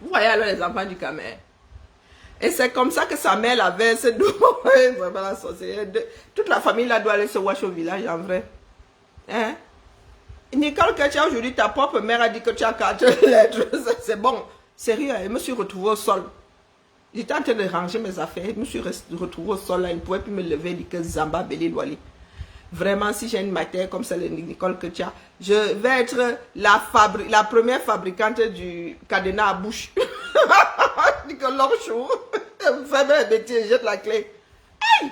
Vous voyez alors les enfants du Cameroun. Et c'est comme ça que sa mère avait ce dos. Vraiment la sorcière. Toute la famille là doit aller se wash au village en vrai. Hein? Nicole, que tu as aujourd'hui, ta propre mère a dit que tu as 4 lettres. C'est bon. Sérieux, je me suis retrouvée au sol. J'étais en train de ranger mes affaires. Je me suis retrouvée au sol là. Il ne pouvait plus me lever. Il dit que Zamba Beli Douali. Vraiment, si j'ai une matière comme celle de Nicole que tu as, je vais être la première fabricante du cadenas à bouche. Nicole Chou. Fais mes bêtises, jette la clé. Aïe!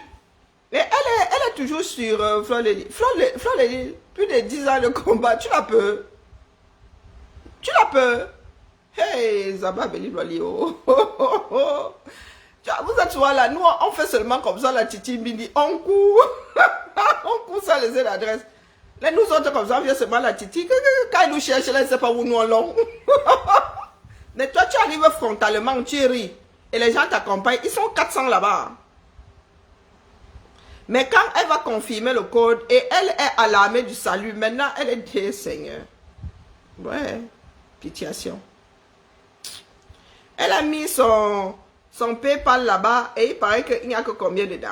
Mais elle est toujours sur Fleur de Lille. Fleur de Lille, plus de 10 ans de combat, tu la peux. Tu la peux. Hey, Zaba Beli Douali. Oh. Vous êtes souvent là, nous on fait seulement comme ça la titi mini, on court. On court sans laisser l'adresse. Là nous autres comme ça, on vient seulement la titi. Quand ils nous cherchent là, ils ne savent pas où nous allons. Mais toi tu arrives frontalement, tu ris. Et les gens t'accompagnent, ils sont 400 là-bas. Mais quand elle va confirmer le code et elle est à l'armée du salut, maintenant elle est Dieu Seigneur. Ouais, pitiation. Elle a mis son PayPal là-bas et il paraît qu'il n'y a que combien dedans?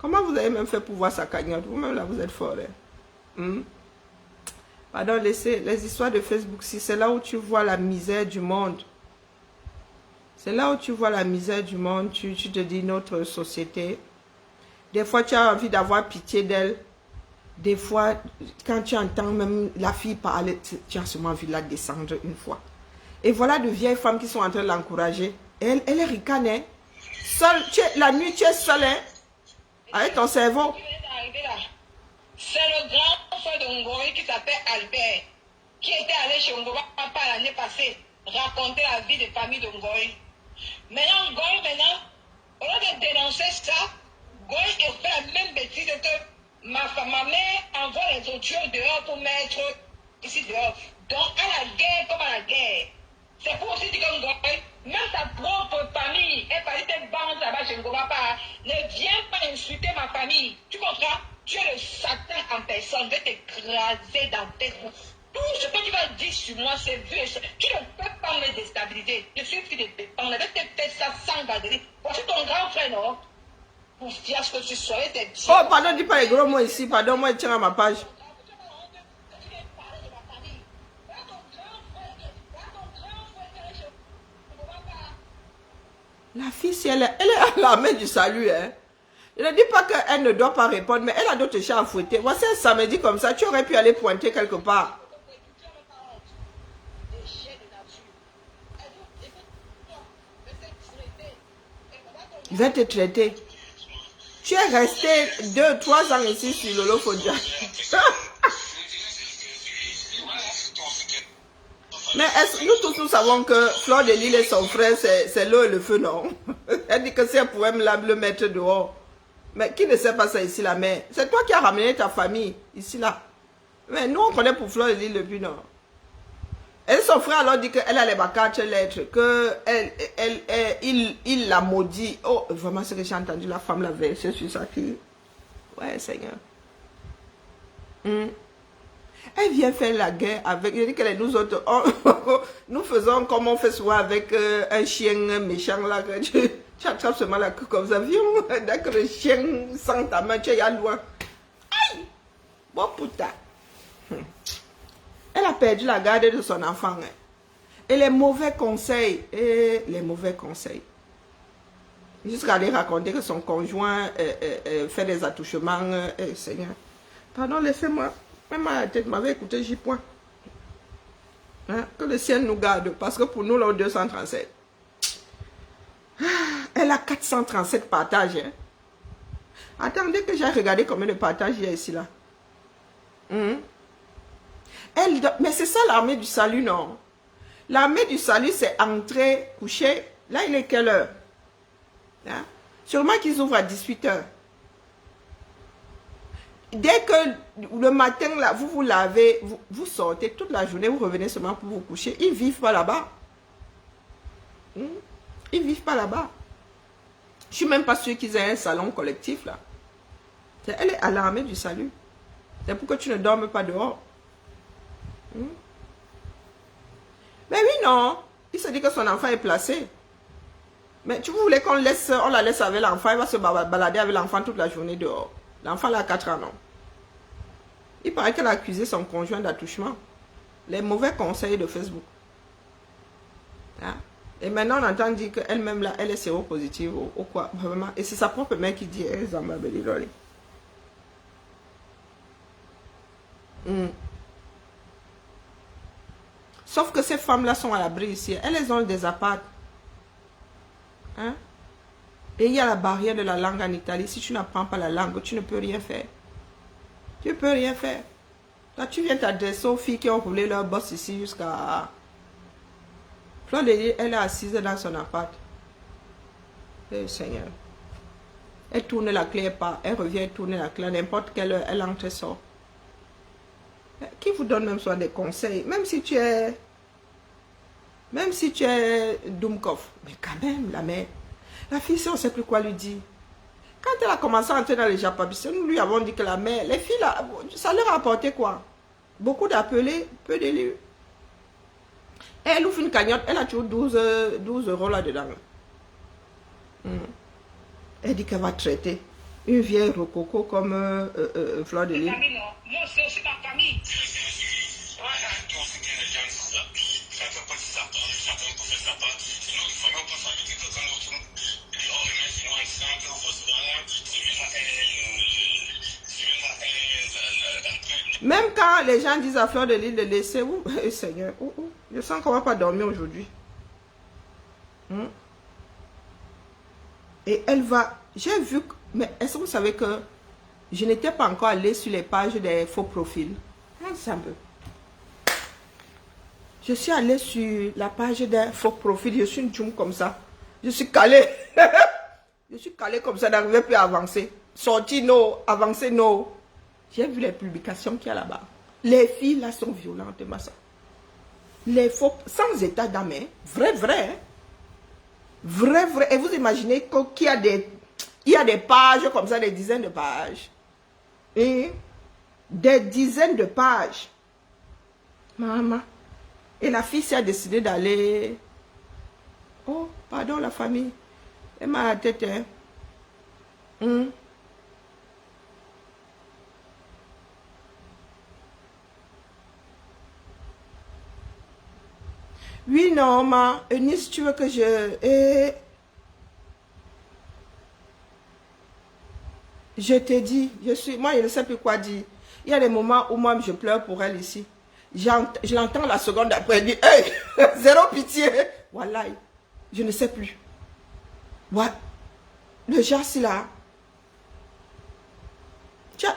Comment vous avez même fait pour voir sa cagnotte? Vous-même là, vous êtes fort. Hein? Pardon, laissez les histoires de Facebook, si c'est là où tu vois la misère du monde. C'est là où tu vois la misère du monde, tu te dis notre société. Des fois, tu as envie d'avoir pitié d'elle. Des fois, quand tu entends même la fille parler, tu as sûrement envie de la descendre une fois. Et voilà de vieilles femmes qui sont en train de l'encourager. Elle est ricanée. Seule, la nuit, tu es seule, hein, avec ton cerveau. C'est le grand frère de Ngoï qui s'appelle Albert, qui était allé chez Ngoï Papa l'année passée, raconter la vie de famille de Ngoï. Maintenant, Ngoï, au lieu de dénoncer ça, Ngoï fait la même bêtise que ma mère envoie les autres dehors pour mettre ici dehors. Donc, à la guerre comme à la guerre. C'est pour aussi dire que Ngoï, même ta propre famille est partie de bandes là-bas chez Ngoï Papa. Ne viens pas insulter ma famille. Tu comprends? Tu es le Satan en personne. Je vais t'écraser dans tes roues. Tout ce que tu vas dire sur moi, c'est vu et ça. Tu ne peux pas me déstabiliser. Je suis fille de pétan. Je vais te faire ça sans garder. Voici ton grand frère, non? Pour dire ce que tu sois. Oh, pardon, dis pas les gros mots ici. Pardon, moi, je tiens à ma page. La fille, si elle est à l'armée du salut, hein. Je ne dis pas qu'elle ne doit pas répondre, mais elle a d'autres chats à fouetter. Voici un samedi comme ça, tu aurais pu aller pointer quelque part. Je vais te traiter. Tu es resté 2-3 ans ici sur Lolo Fodia. Mais nous tous, nous savons que Fleur de Lille et son frère, c'est l'eau et le feu, non? Elle dit que si elle pouvait le mettre dehors. Mais qui ne sait pas ça ici, la mère? C'est toi qui as ramené ta famille ici, là. Mais nous, on connaît pour Fleur de Lille depuis, non? Et son frère alors dit qu'elle a les 4 lettres, il l'a maudit. Oh, vraiment, ce que j'ai entendu, la femme l'a versé sur sa fille. Ouais, Seigneur. Elle vient faire la guerre avec... Je dis que nous autres, nous faisons comme on fait souvent avec un chien méchant là. Que tu attrapes seulement la queue comme ça. Viens, dès que le chien sent ta main, tu es à loin. Aïe! Bon putain. Elle a perdu la garde de son enfant. Hein. Et les mauvais conseils. Jusqu'à aller raconter que son conjoint fait des attouchements. Seigneur. Pardon, laissez-moi. Même à la tête m'avait écouté, j'y point. Hein? Que le ciel nous garde. Parce que pour nous, là, 237. Elle a 437 partages. Hein? Attendez que j'ai regardé combien de partages il y a ici, là. Mais c'est ça l'armée du salut, non? L'armée du salut, c'est entrer, coucher, Là, il est quelle heure? Hein? Sûrement qu'ils ouvrent à 18 h. Dès que le matin, là, vous vous lavez, vous sortez toute la journée, vous revenez seulement pour vous coucher. Ils ne vivent pas là-bas. Ils ne vivent pas là-bas. Je ne suis même pas sûre qu'ils aient un salon collectif là. Elle est alarmée du salut. C'est pour que tu ne dormes pas dehors. Mais oui, non. Il se dit que son enfant est placé. Mais tu voulais qu'on la laisse avec l'enfant, elle va se balader avec l'enfant toute la journée dehors. L'enfant a 4 ans, non. Il paraît qu'elle a accusé son conjoint d'attouchement. Les mauvais conseils de Facebook. Hein? Et maintenant, on entend dire qu'elle-même, là, elle est séropositive ou quoi. Vraiment. Et c'est sa propre mère qui dit, Sauf que ces femmes-là sont à l'abri ici. Elles ont des apparts. Hein? Et il y a la barrière de la langue en Italie. Si tu n'apprends pas la langue, tu ne peux rien faire. Tu ne peux rien faire. Là, tu viens t'adresser aux filles qui ont roulé leur boss ici jusqu'à... Fleur de Lys, elle est assise dans son appart. Eh, Seigneur. Elle tourne la clé, elle revient, elle tourne la clé. À n'importe quelle heure, elle entre et sort. Qui vous donne même soit des conseils? Même si tu es Dumkov. Mais quand même, la mère. La fille, si on ne sait plus quoi lui dire. Quand elle a commencé à entrer dans les Japabis, nous lui avons dit que la mère, les filles, là, ça leur a apporté quoi? Beaucoup d'appelés, peu d'élus. Elle ouvre une cagnotte, elle a toujours 12 € là-dedans. Elle dit qu'elle va traiter une vieille rococo comme Fleur de Lys. Moi, c'est aussi ma famille. Même quand les gens disent à Fleur de Lys de laisser, Seigneur, je sens qu'on ne va pas dormir aujourd'hui. Et elle va, j'ai vu, mais est-ce que vous savez que je n'étais pas encore allée sur les pages des faux profils? Je suis allée sur la page des faux profils, je suis une djoum comme ça. Je suis calée. Je suis calée comme ça, n'arrivais plus à avancer. Sortir, non, avancer, non. J'ai vu les publications qu'il y a là-bas. Les filles là sont violentes, massa. Les faux, sans état d'âme, hein. Vrai, hein. Vrai. Et vous imaginez qu'il y a des pages comme ça, des dizaines de pages. Et des dizaines de pages. Maman. Et la fille s'est décidé d'aller. Oh, pardon la famille. Elle m'a la tête, hein. Oui, non, ma. Eunice, tu veux que je... Je t'ai dit, moi, je ne sais plus quoi dire. Il y a des moments où moi, je pleure pour elle ici. Je l'entends la seconde après, elle dit, hey, zéro pitié. Voilà, je ne sais plus. Ouais. Le genre, c'est là.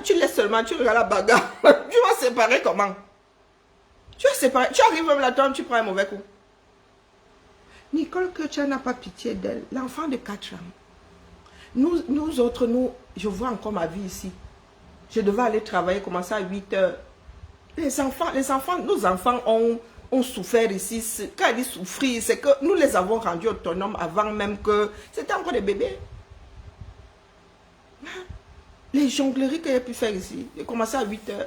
Tu laisses seulement, tu regardes la bagarre. Tu vas séparer comment? Tu vas séparer. Tu arrives même là-dedans, tu prends un mauvais coup. Nicole, que tu n'as pas pitié d'elle. L'enfant de 4 ans. Nous autres, je vois encore ma vie ici. Je devais aller travailler, commencer à 8 h. Nos enfants ont souffert ici. Quand elle dit souffrir, c'est que nous les avons rendus autonomes avant même que... C'était encore des bébés. Les jongleries que j'ai pu faire ici, j'ai commencé à 8 h.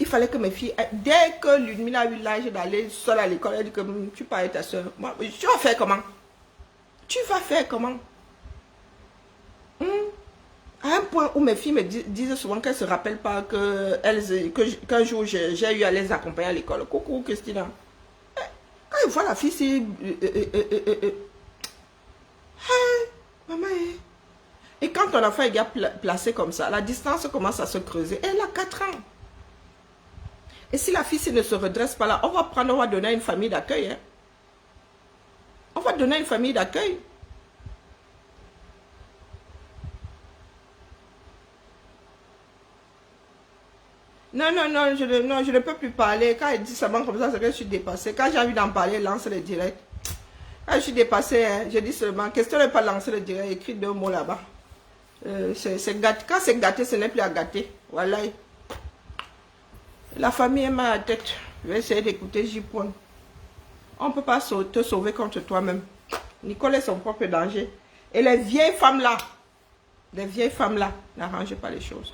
Il fallait que mes filles, dès que Ludmila a eu l'âge d'aller seule à l'école, elle dit que tu parles avec ta soeur. Moi, tu vas faire comment? Tu vas faire comment? À un point où mes filles me disent souvent qu'elles ne se rappellent pas qu'un jour j'ai eu à les accompagner à l'école. Coucou Christina. Quand ils voient la fille, c'est... maman. Et quand ton enfant est placé comme ça, la distance commence à se creuser. Elle a 4 ans. Et si la fille ne se redresse pas là, on va donner à une famille d'accueil. Hein. On va donner à une famille d'accueil. Non, je ne peux plus parler. Quand elle dit seulement comme ça, c'est que je suis dépassée. Quand j'ai envie d'en parler, elle lance les directs. Ah, je suis dépassée, hein. Je dis seulement, question de ne pas lancer le direct, écrit 2 mots là-bas. Quand c'est gâté, ce n'est plus à gâter. Voilà. La famille est mal à la tête. Je vais essayer d'écouter J-Point. On ne peut pas te sauver contre toi-même. Nicole est son propre danger. Et les vieilles femmes là, n'arrangent pas les choses.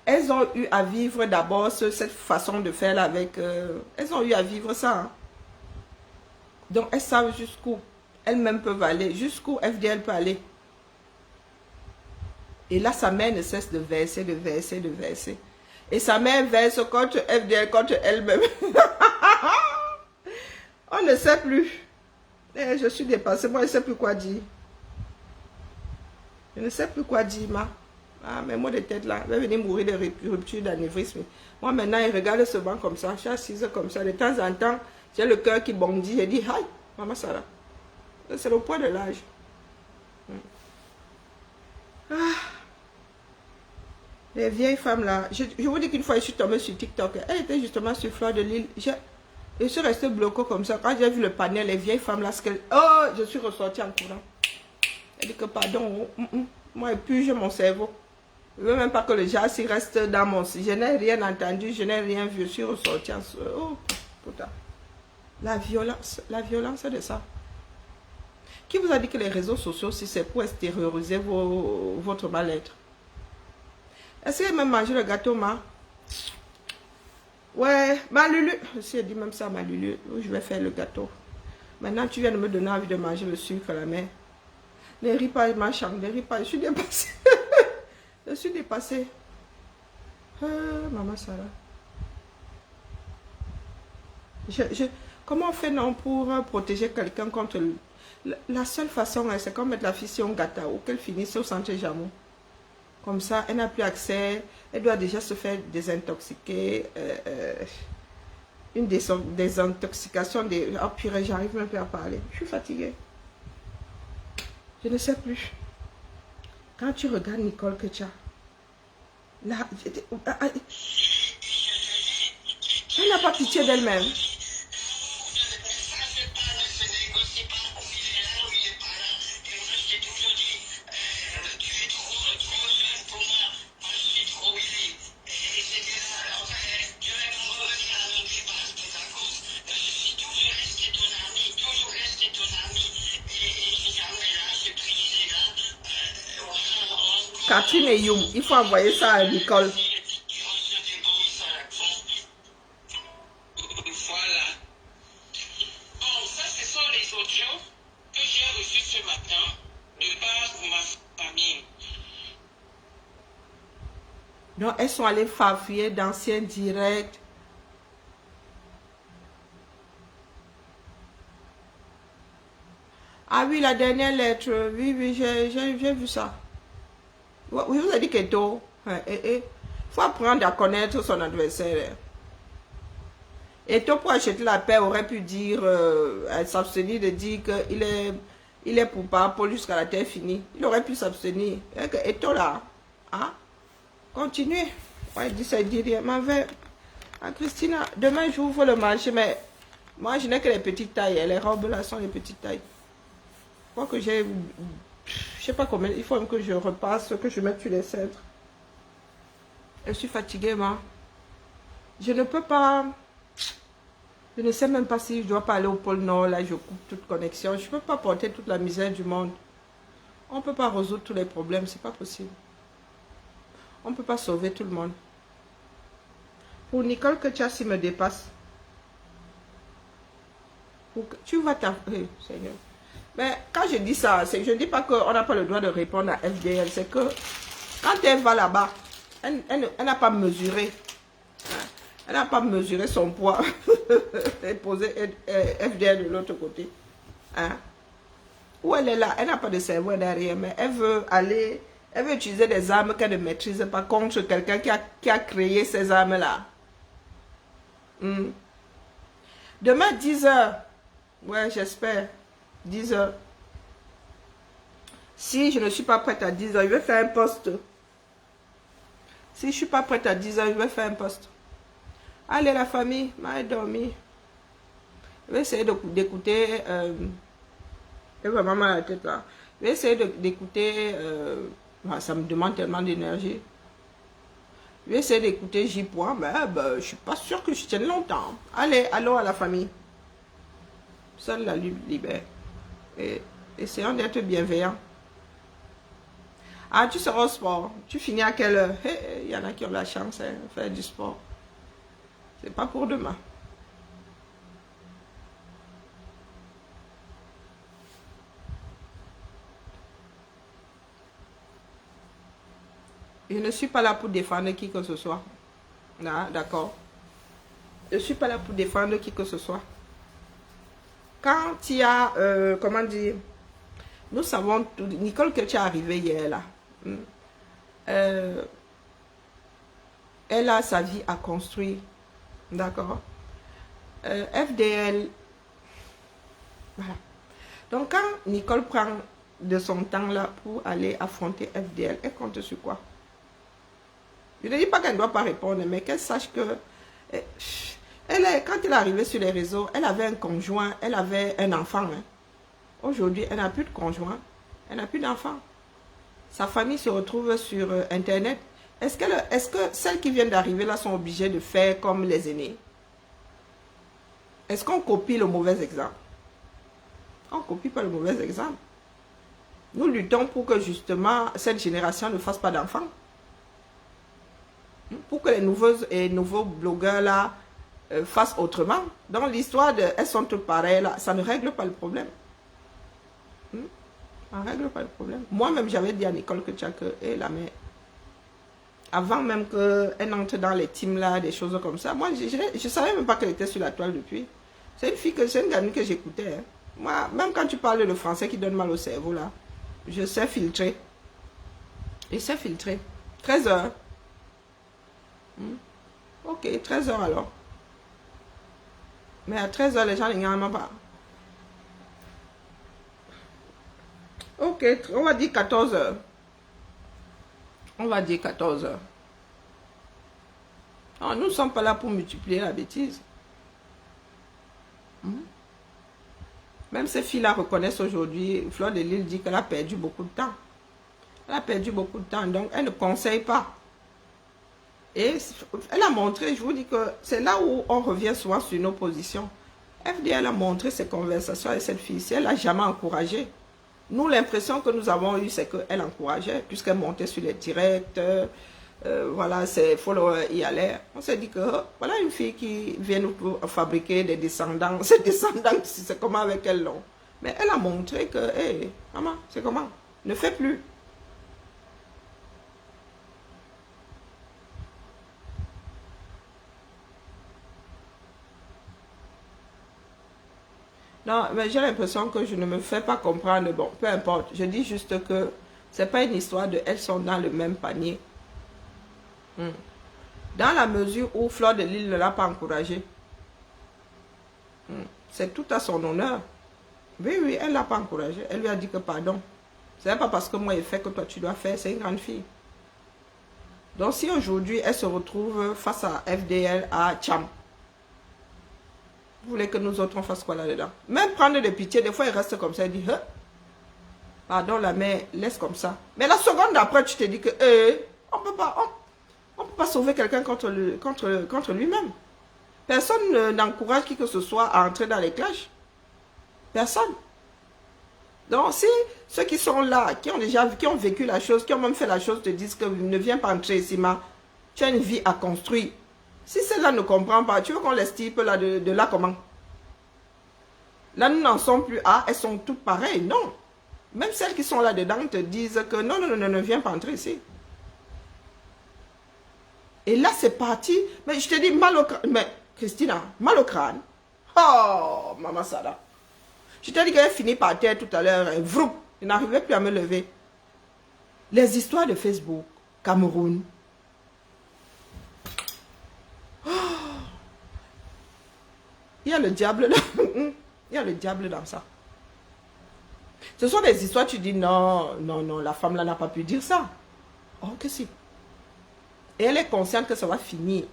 Elles ont eu à vivre d'abord cette façon de faire là avec... elles ont eu à vivre ça. Hein. Donc elles savent jusqu'où elles-mêmes peuvent aller, jusqu'où FDL peut aller. Et là, sa mère ne cesse de verser, de verser, de verser. Et sa mère verse contre FDL, contre elle-même. On ne sait plus. Et je suis dépassée, moi je ne sais plus quoi dire. Je ne sais plus quoi dire, ma. Ah, mais moi de tête là, je vais venir mourir de rupture d'anévrisme. Moi maintenant, il regarde ce banc comme ça, je suis assise comme ça. De temps en temps, j'ai le cœur qui bondit. Je dis, aïe, maman Sarah. C'est le poids de l'âge. Ah. Les vieilles femmes là, je vous dis qu'une fois je suis tombée sur TikTok, elle était justement sur Fleur de Lille. Je suis restée bloquée comme ça. Quand j'ai vu le panel, les vieilles femmes là, oh, je suis ressortie en courant. Elle dit que pardon, moi épluche mon cerveau. Je ne veux même pas que le jazz reste dans mon... Je n'ai rien entendu, je n'ai rien vu, je suis ressortie en... Oh, putain. La violence de ça. Qui vous a dit que les réseaux sociaux, si c'est pour extérioriser votre mal-être? Est-ce qu'elle m'a mangé le gâteau, ma? Ouais, ma Lulu. Si elle dit même ça, ma Lulu, je vais faire le gâteau. Maintenant, tu viens de me donner envie de manger le sucre, la mère. Ne ris pas, ma chambre, ne ris pas, je suis dépassée. Je suis dépassée. Maman Sarah. Comment on fait non pour protéger quelqu'un contre... La seule façon, c'est comme mettre la fille sur un gâteau ou qu'elle finisse au centre Jamon. Comme ça, elle n'a plus accès. Elle doit déjà se faire désintoxiquer. Une désintoxication. Oh purée, j'arrive même plus à parler. Je suis fatiguée. Je ne sais plus. Quand tu regardes Nicole Ketia, là, elle n'a pas pitié d'elle-même. Catherine et Youm, il faut envoyer ça à Nicole. Voilà. Bon, ça, ce sont les audios que j'ai reçus ce matin de base pour ma famille. Donc, elles sont allées farfouiller d'anciens directs. Ah oui, la dernière lettre. Oui, j'ai vu ça. Oui, vous avez dit que tôt. Il faut apprendre à connaître son adversaire. Et toi, pour acheter la paix, aurait pu dire, s'abstenir de dire qu'il est pour Paul jusqu'à la terre finie. Il aurait pu s'abstenir. Et toi là, hein? Continuez. Ouais, il dit ça, il dit rien. Christina, demain j'ouvre le marché, mais moi je n'ai que les petites tailles. Les robes là sont les petites tailles. Je crois que j'ai... Je sais pas combien, il faut même que je repasse, que je mette sur les cintres. Je suis fatiguée, moi. Je ne peux pas... Je ne sais même pas si je dois pas aller au pôle Nord, là, je coupe toute connexion. Je ne peux pas porter toute la misère du monde. On ne peut pas résoudre tous les problèmes, c'est pas possible. On ne peut pas sauver tout le monde. Pour Nicole Ketia, s'il me dépasse. Tu vas t'appeler, Seigneur. Mais quand je dis ça, je ne dis pas qu'on n'a pas le droit de répondre à FDL. C'est que quand elle va là-bas, elle n'a pas mesuré. Elle n'a pas mesuré son poids. Et posé FDL de l'autre côté. Hein? Où elle est là, elle n'a pas de cerveau derrière, mais elle veut aller, elle veut utiliser des armes qu'elle ne maîtrise pas contre quelqu'un qui a créé ces armes-là. Demain, 10h. Ouais, j'espère. 10h. Si je ne suis pas prête à 10h, je vais faire un post. Si je ne suis pas prête à 10h, je vais faire un post. Allez la famille, m'aille dormir. Je vais essayer d'écouter J'ai vraiment mal à la tête là. Je vais essayer d'écouter. Ça me demande tellement d'énergie. Je vais essayer d'écouter J. Mais je suis pas sûre que je tienne longtemps. Allez, allons à la famille. Seule la lutte libère. Et essayons d'être bienveillants. Ah, tu seras au sport. Tu finis à quelle heure? Il y en a qui ont la chance de faire du sport. C'est pas pour demain. Je ne suis pas là pour défendre qui que ce soit. Ah, d'accord. Je ne suis pas là pour défendre qui que ce soit. Quand il y a, comment dire, nous savons tout. Nicole, que tu es arrivée hier là. Elle a sa vie à construire. D'accord. FDL. Voilà. Donc quand Nicole prend de son temps là pour aller affronter FDL, elle compte sur quoi? Je ne dis pas qu'elle ne doit pas répondre, mais qu'elle sache que quand elle est arrivée sur les réseaux, elle avait un conjoint, elle avait un enfant. Hein. Aujourd'hui, elle n'a plus de conjoint, elle n'a plus d'enfant. Sa famille se retrouve sur Internet. Est-ce que celles qui viennent d'arriver là sont obligées de faire comme les aînés? Est-ce qu'on copie le mauvais exemple? On ne copie pas le mauvais exemple. Nous luttons pour que justement cette génération ne fasse pas d'enfants. Pour que les nouveaux blogueurs là fassent autrement. Dans l'histoire de elles sont toutes pareilles là, ça ne règle pas le problème. Ça ne règle pas le problème. Moi-même j'avais dit à Nicole que la mère, avant même qu'elle entre dans les teams là, des choses comme ça, moi je ne savais même pas qu'elle était sur la toile depuis. C'est une gamine que j'écoutais. Hein. Moi, même quand tu parles le français qui donne mal au cerveau là, je sais filtrer. Je sais filtrer. 13 heures. Ok, 13 heures alors. Mais à 13 heures, les gens ne gagnent pas. Ok, on va dire 14 heures. On va dire 14 heures. Non, nous ne sommes pas là pour multiplier la bêtise. Même ces filles-là reconnaissent aujourd'hui, Fleur de Lille dit qu'elle a perdu beaucoup de temps. Elle a perdu beaucoup de temps, donc elle ne conseille pas. Et elle a montré, je vous dis que c'est là où on revient souvent sur nos positions. FDL a montré ses conversations avec cette fille-ci, elle n'a jamais encouragé. Nous, l'impression que nous avons eue, c'est qu'elle encourageait, puisqu'elle montait sur les directs, voilà, ses followers y allaient. On s'est dit que voilà une fille qui vient nous fabriquer des descendants. Ces descendants, c'est comment avec elle, non? Mais elle a montré que, hé, maman, c'est comment? Ne fais plus. Non, mais j'ai l'impression que je ne me fais pas comprendre. Bon, peu importe. Je dis juste que c'est pas une histoire de elles sont dans le même panier. Dans la mesure où Fleur de Lille ne l'a pas encouragée. C'est tout à son honneur. Oui, oui, elle ne l'a pas encouragée. Elle lui a dit que pardon. Ce n'est pas parce que moi j'ai fait que toi tu dois faire. C'est une grande fille. Donc si aujourd'hui elle se retrouve face à FDL, à Cham, vous voulez que nous autres on fasse quoi là-dedans? Même prendre de pitié, des fois il reste comme ça, il dit, pardon la mère, laisse comme ça. Mais la seconde d'après, tu te dis que, on ne peut pas sauver quelqu'un contre lui-même. Personne n'encourage qui que ce soit à entrer dans les clashs. Personne. Donc si ceux qui sont là, qui ont vécu la chose, qui ont même fait la chose, te disent que ne viens pas entrer ici, mais tu as une vie à construire. Si celle-là ne comprend pas, tu veux qu'on les type là de là comment? Là, nous n'en sommes plus à, elles sont toutes pareilles. Non. Même celles qui sont là-dedans te disent que non, ne viens pas entrer ici. Et là, c'est parti. Mais je te dis, mal au crâne. Mais, Christina, mal au crâne. Oh, Maman Sada. Je t'ai dit qu'elle finit par terre tout à l'heure. Vroup, je n'arrivais plus à me lever. Les histoires de Facebook, Cameroun. Il y a le diable là. Il y a le diable dans ça. Ce sont des histoires, tu dis non, la femme là n'a pas pu dire ça. Oh que si. Et elle est consciente que ça va finir.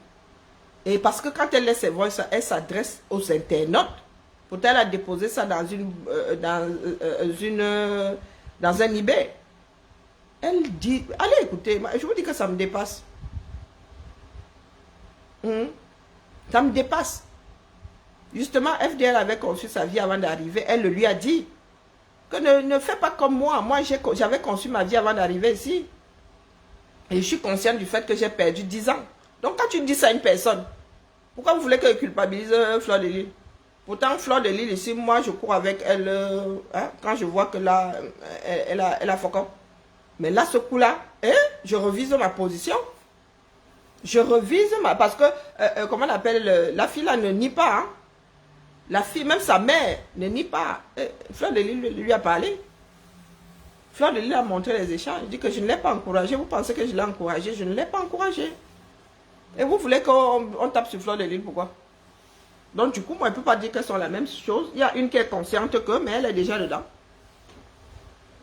Et parce que quand elle laisse ses voix, elle s'adresse aux internautes. Pourtant, elle a déposé ça dans un eBay. Elle dit, allez écoutez, je vous dis que ça me dépasse. Ça me dépasse. Justement, FDL avait conçu sa vie avant d'arriver. Elle le lui a dit. Que ne fais pas comme moi. Moi, j'avais conçu ma vie avant d'arriver ici. Et je suis consciente du fait que j'ai perdu 10 ans. Donc, quand tu dis ça à une personne, pourquoi vous voulez qu'elle culpabilise Fleur de Lys? Pourtant, Fleur de Lys, ici, moi, je cours avec elle. Quand je vois que là, elle a focus. Mais là, ce coup-là, je revise ma position. Je revise parce que, comment on appelle, la fille là ne nie pas. Hein? La fille, même sa mère, ne nie pas. Fleur de Lys lui a parlé. Fleur de Lys a montré les échanges. Il dit que je ne l'ai pas encouragé. Vous pensez que je l'ai encouragé? Je ne l'ai pas encouragé. Et vous voulez qu'on tape sur Fleur de Lys, pourquoi? Donc du coup, moi, je ne peux pas dire qu'elles sont la même chose. Il y a une qui est consciente que, mais elle est déjà dedans.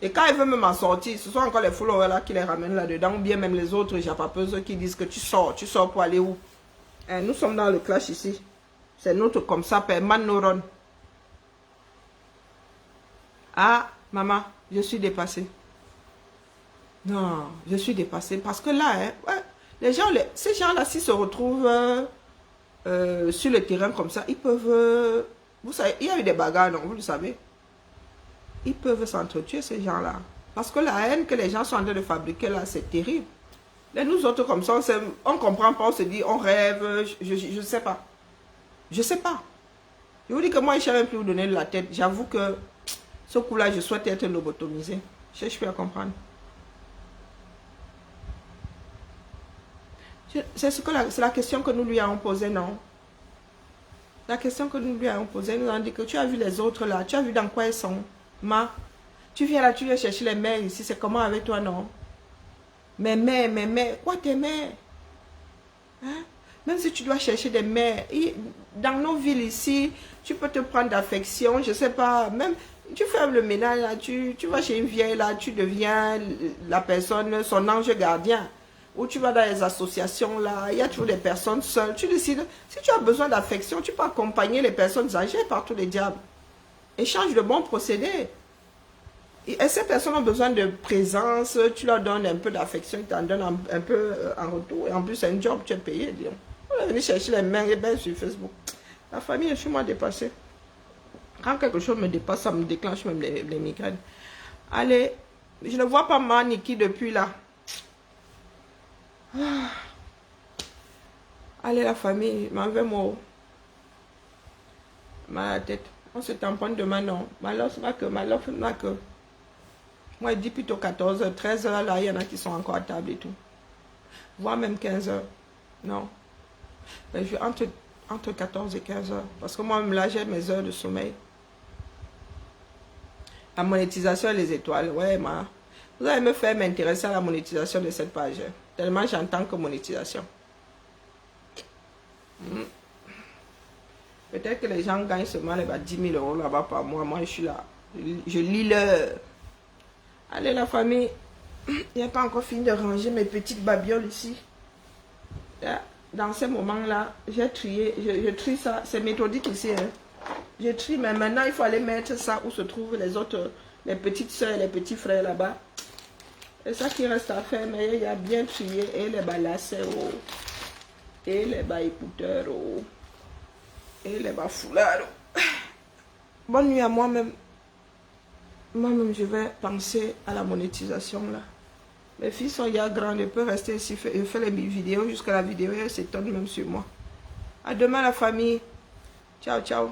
Et quand elle veut me m'en sortir, ce sont encore les followers là qui les ramènent là-dedans, ou bien même les autres japapeuses qui disent que tu sors pour aller où? Nous sommes dans le clash ici. C'est notre comme ça, Père Manoron. Ah, maman, je suis dépassée. Non, je suis dépassée. Parce que là, les gens, ces gens-là, s'ils se retrouvent sur le terrain comme ça, ils peuvent... vous savez, il y a eu des bagarres, non, vous le savez. Ils peuvent s'entretuer, ces gens-là. Parce que la haine que les gens sont en train de fabriquer là, c'est terrible. Et nous autres, comme ça, on ne comprend pas, on se dit, on rêve, je ne sais pas. Je ne sais pas. Je vous dis que moi, je ne sais même plus vous donner de la tête. J'avoue que ce coup-là, je souhaite être lobotomisé. Je cherche plus à comprendre. C'est la question que nous lui avons posée, non? La question que nous lui avons posée, nous avons dit que tu as vu les autres là, tu as vu dans quoi ils sont. Ma, tu viens là, tu viens chercher les mères ici, c'est comment avec toi, non? Mais mères, quoi tes mères? Hein? Même si tu dois chercher des mères, dans nos villes ici, tu peux te prendre d'affection, je sais pas, même tu fais le ménage là, tu vas chez une vieille là, tu deviens la personne, son ange gardien. Ou tu vas dans les associations là, il y a toujours des personnes seules. Tu décides, si tu as besoin d'affection, tu peux accompagner les personnes âgées par tous les diables. Échange de bons procédés. Et ces personnes ont besoin de présence, tu leur donnes un peu d'affection, ils t'en donnent un peu en retour. Et en plus, c'est un job, tu es payé. On est venu chercher les mains et bien sur Facebook. La famille, je suis moi dépassée. Quand quelque chose me dépasse, ça me déclenche même les migraines. Allez, je ne vois pas ma Niki depuis là. Allez, la famille, m'en vais moi. Ma tête. On se tamponne demain, non. Ma lof n'a que. Moi, je dis plutôt 14h, 13h, là, il y en a qui sont encore à table et tout. Voire même 15h. Non. Ben, je vais entre 14 et 15h. Parce que moi-même, là, j'ai mes heures de sommeil. La monétisation et les étoiles. Ouais, vous allez me faire m'intéresser à la monétisation de cette page. Tellement j'entends que monétisation. Peut-être que les gens gagnent seulement les 10 000 € là-bas par mois. Moi, je suis là. Je lis l'heure. Allez, la famille. Il n'y a pas encore fini de ranger mes petites babioles ici. Dans ces moments-là, j'ai trié. Je trie ça. C'est méthodique ici. Hein. Je trie, mais maintenant, il faut aller mettre ça où se trouvent les autres, les petites soeurs et les petits frères là-bas. C'est ça qui reste à faire, mais il y a bien trié. Et les balacets, et les bas écouteurs, et les bas foulards. Bonne nuit à moi-même. Moi-même, je vais penser à la monétisation là. Mes filles sont déjà grandes, je peux rester ici, je fais les vidéos jusqu'à la vidéo, elles s'étonnent même sur moi. À demain la famille. Ciao, ciao.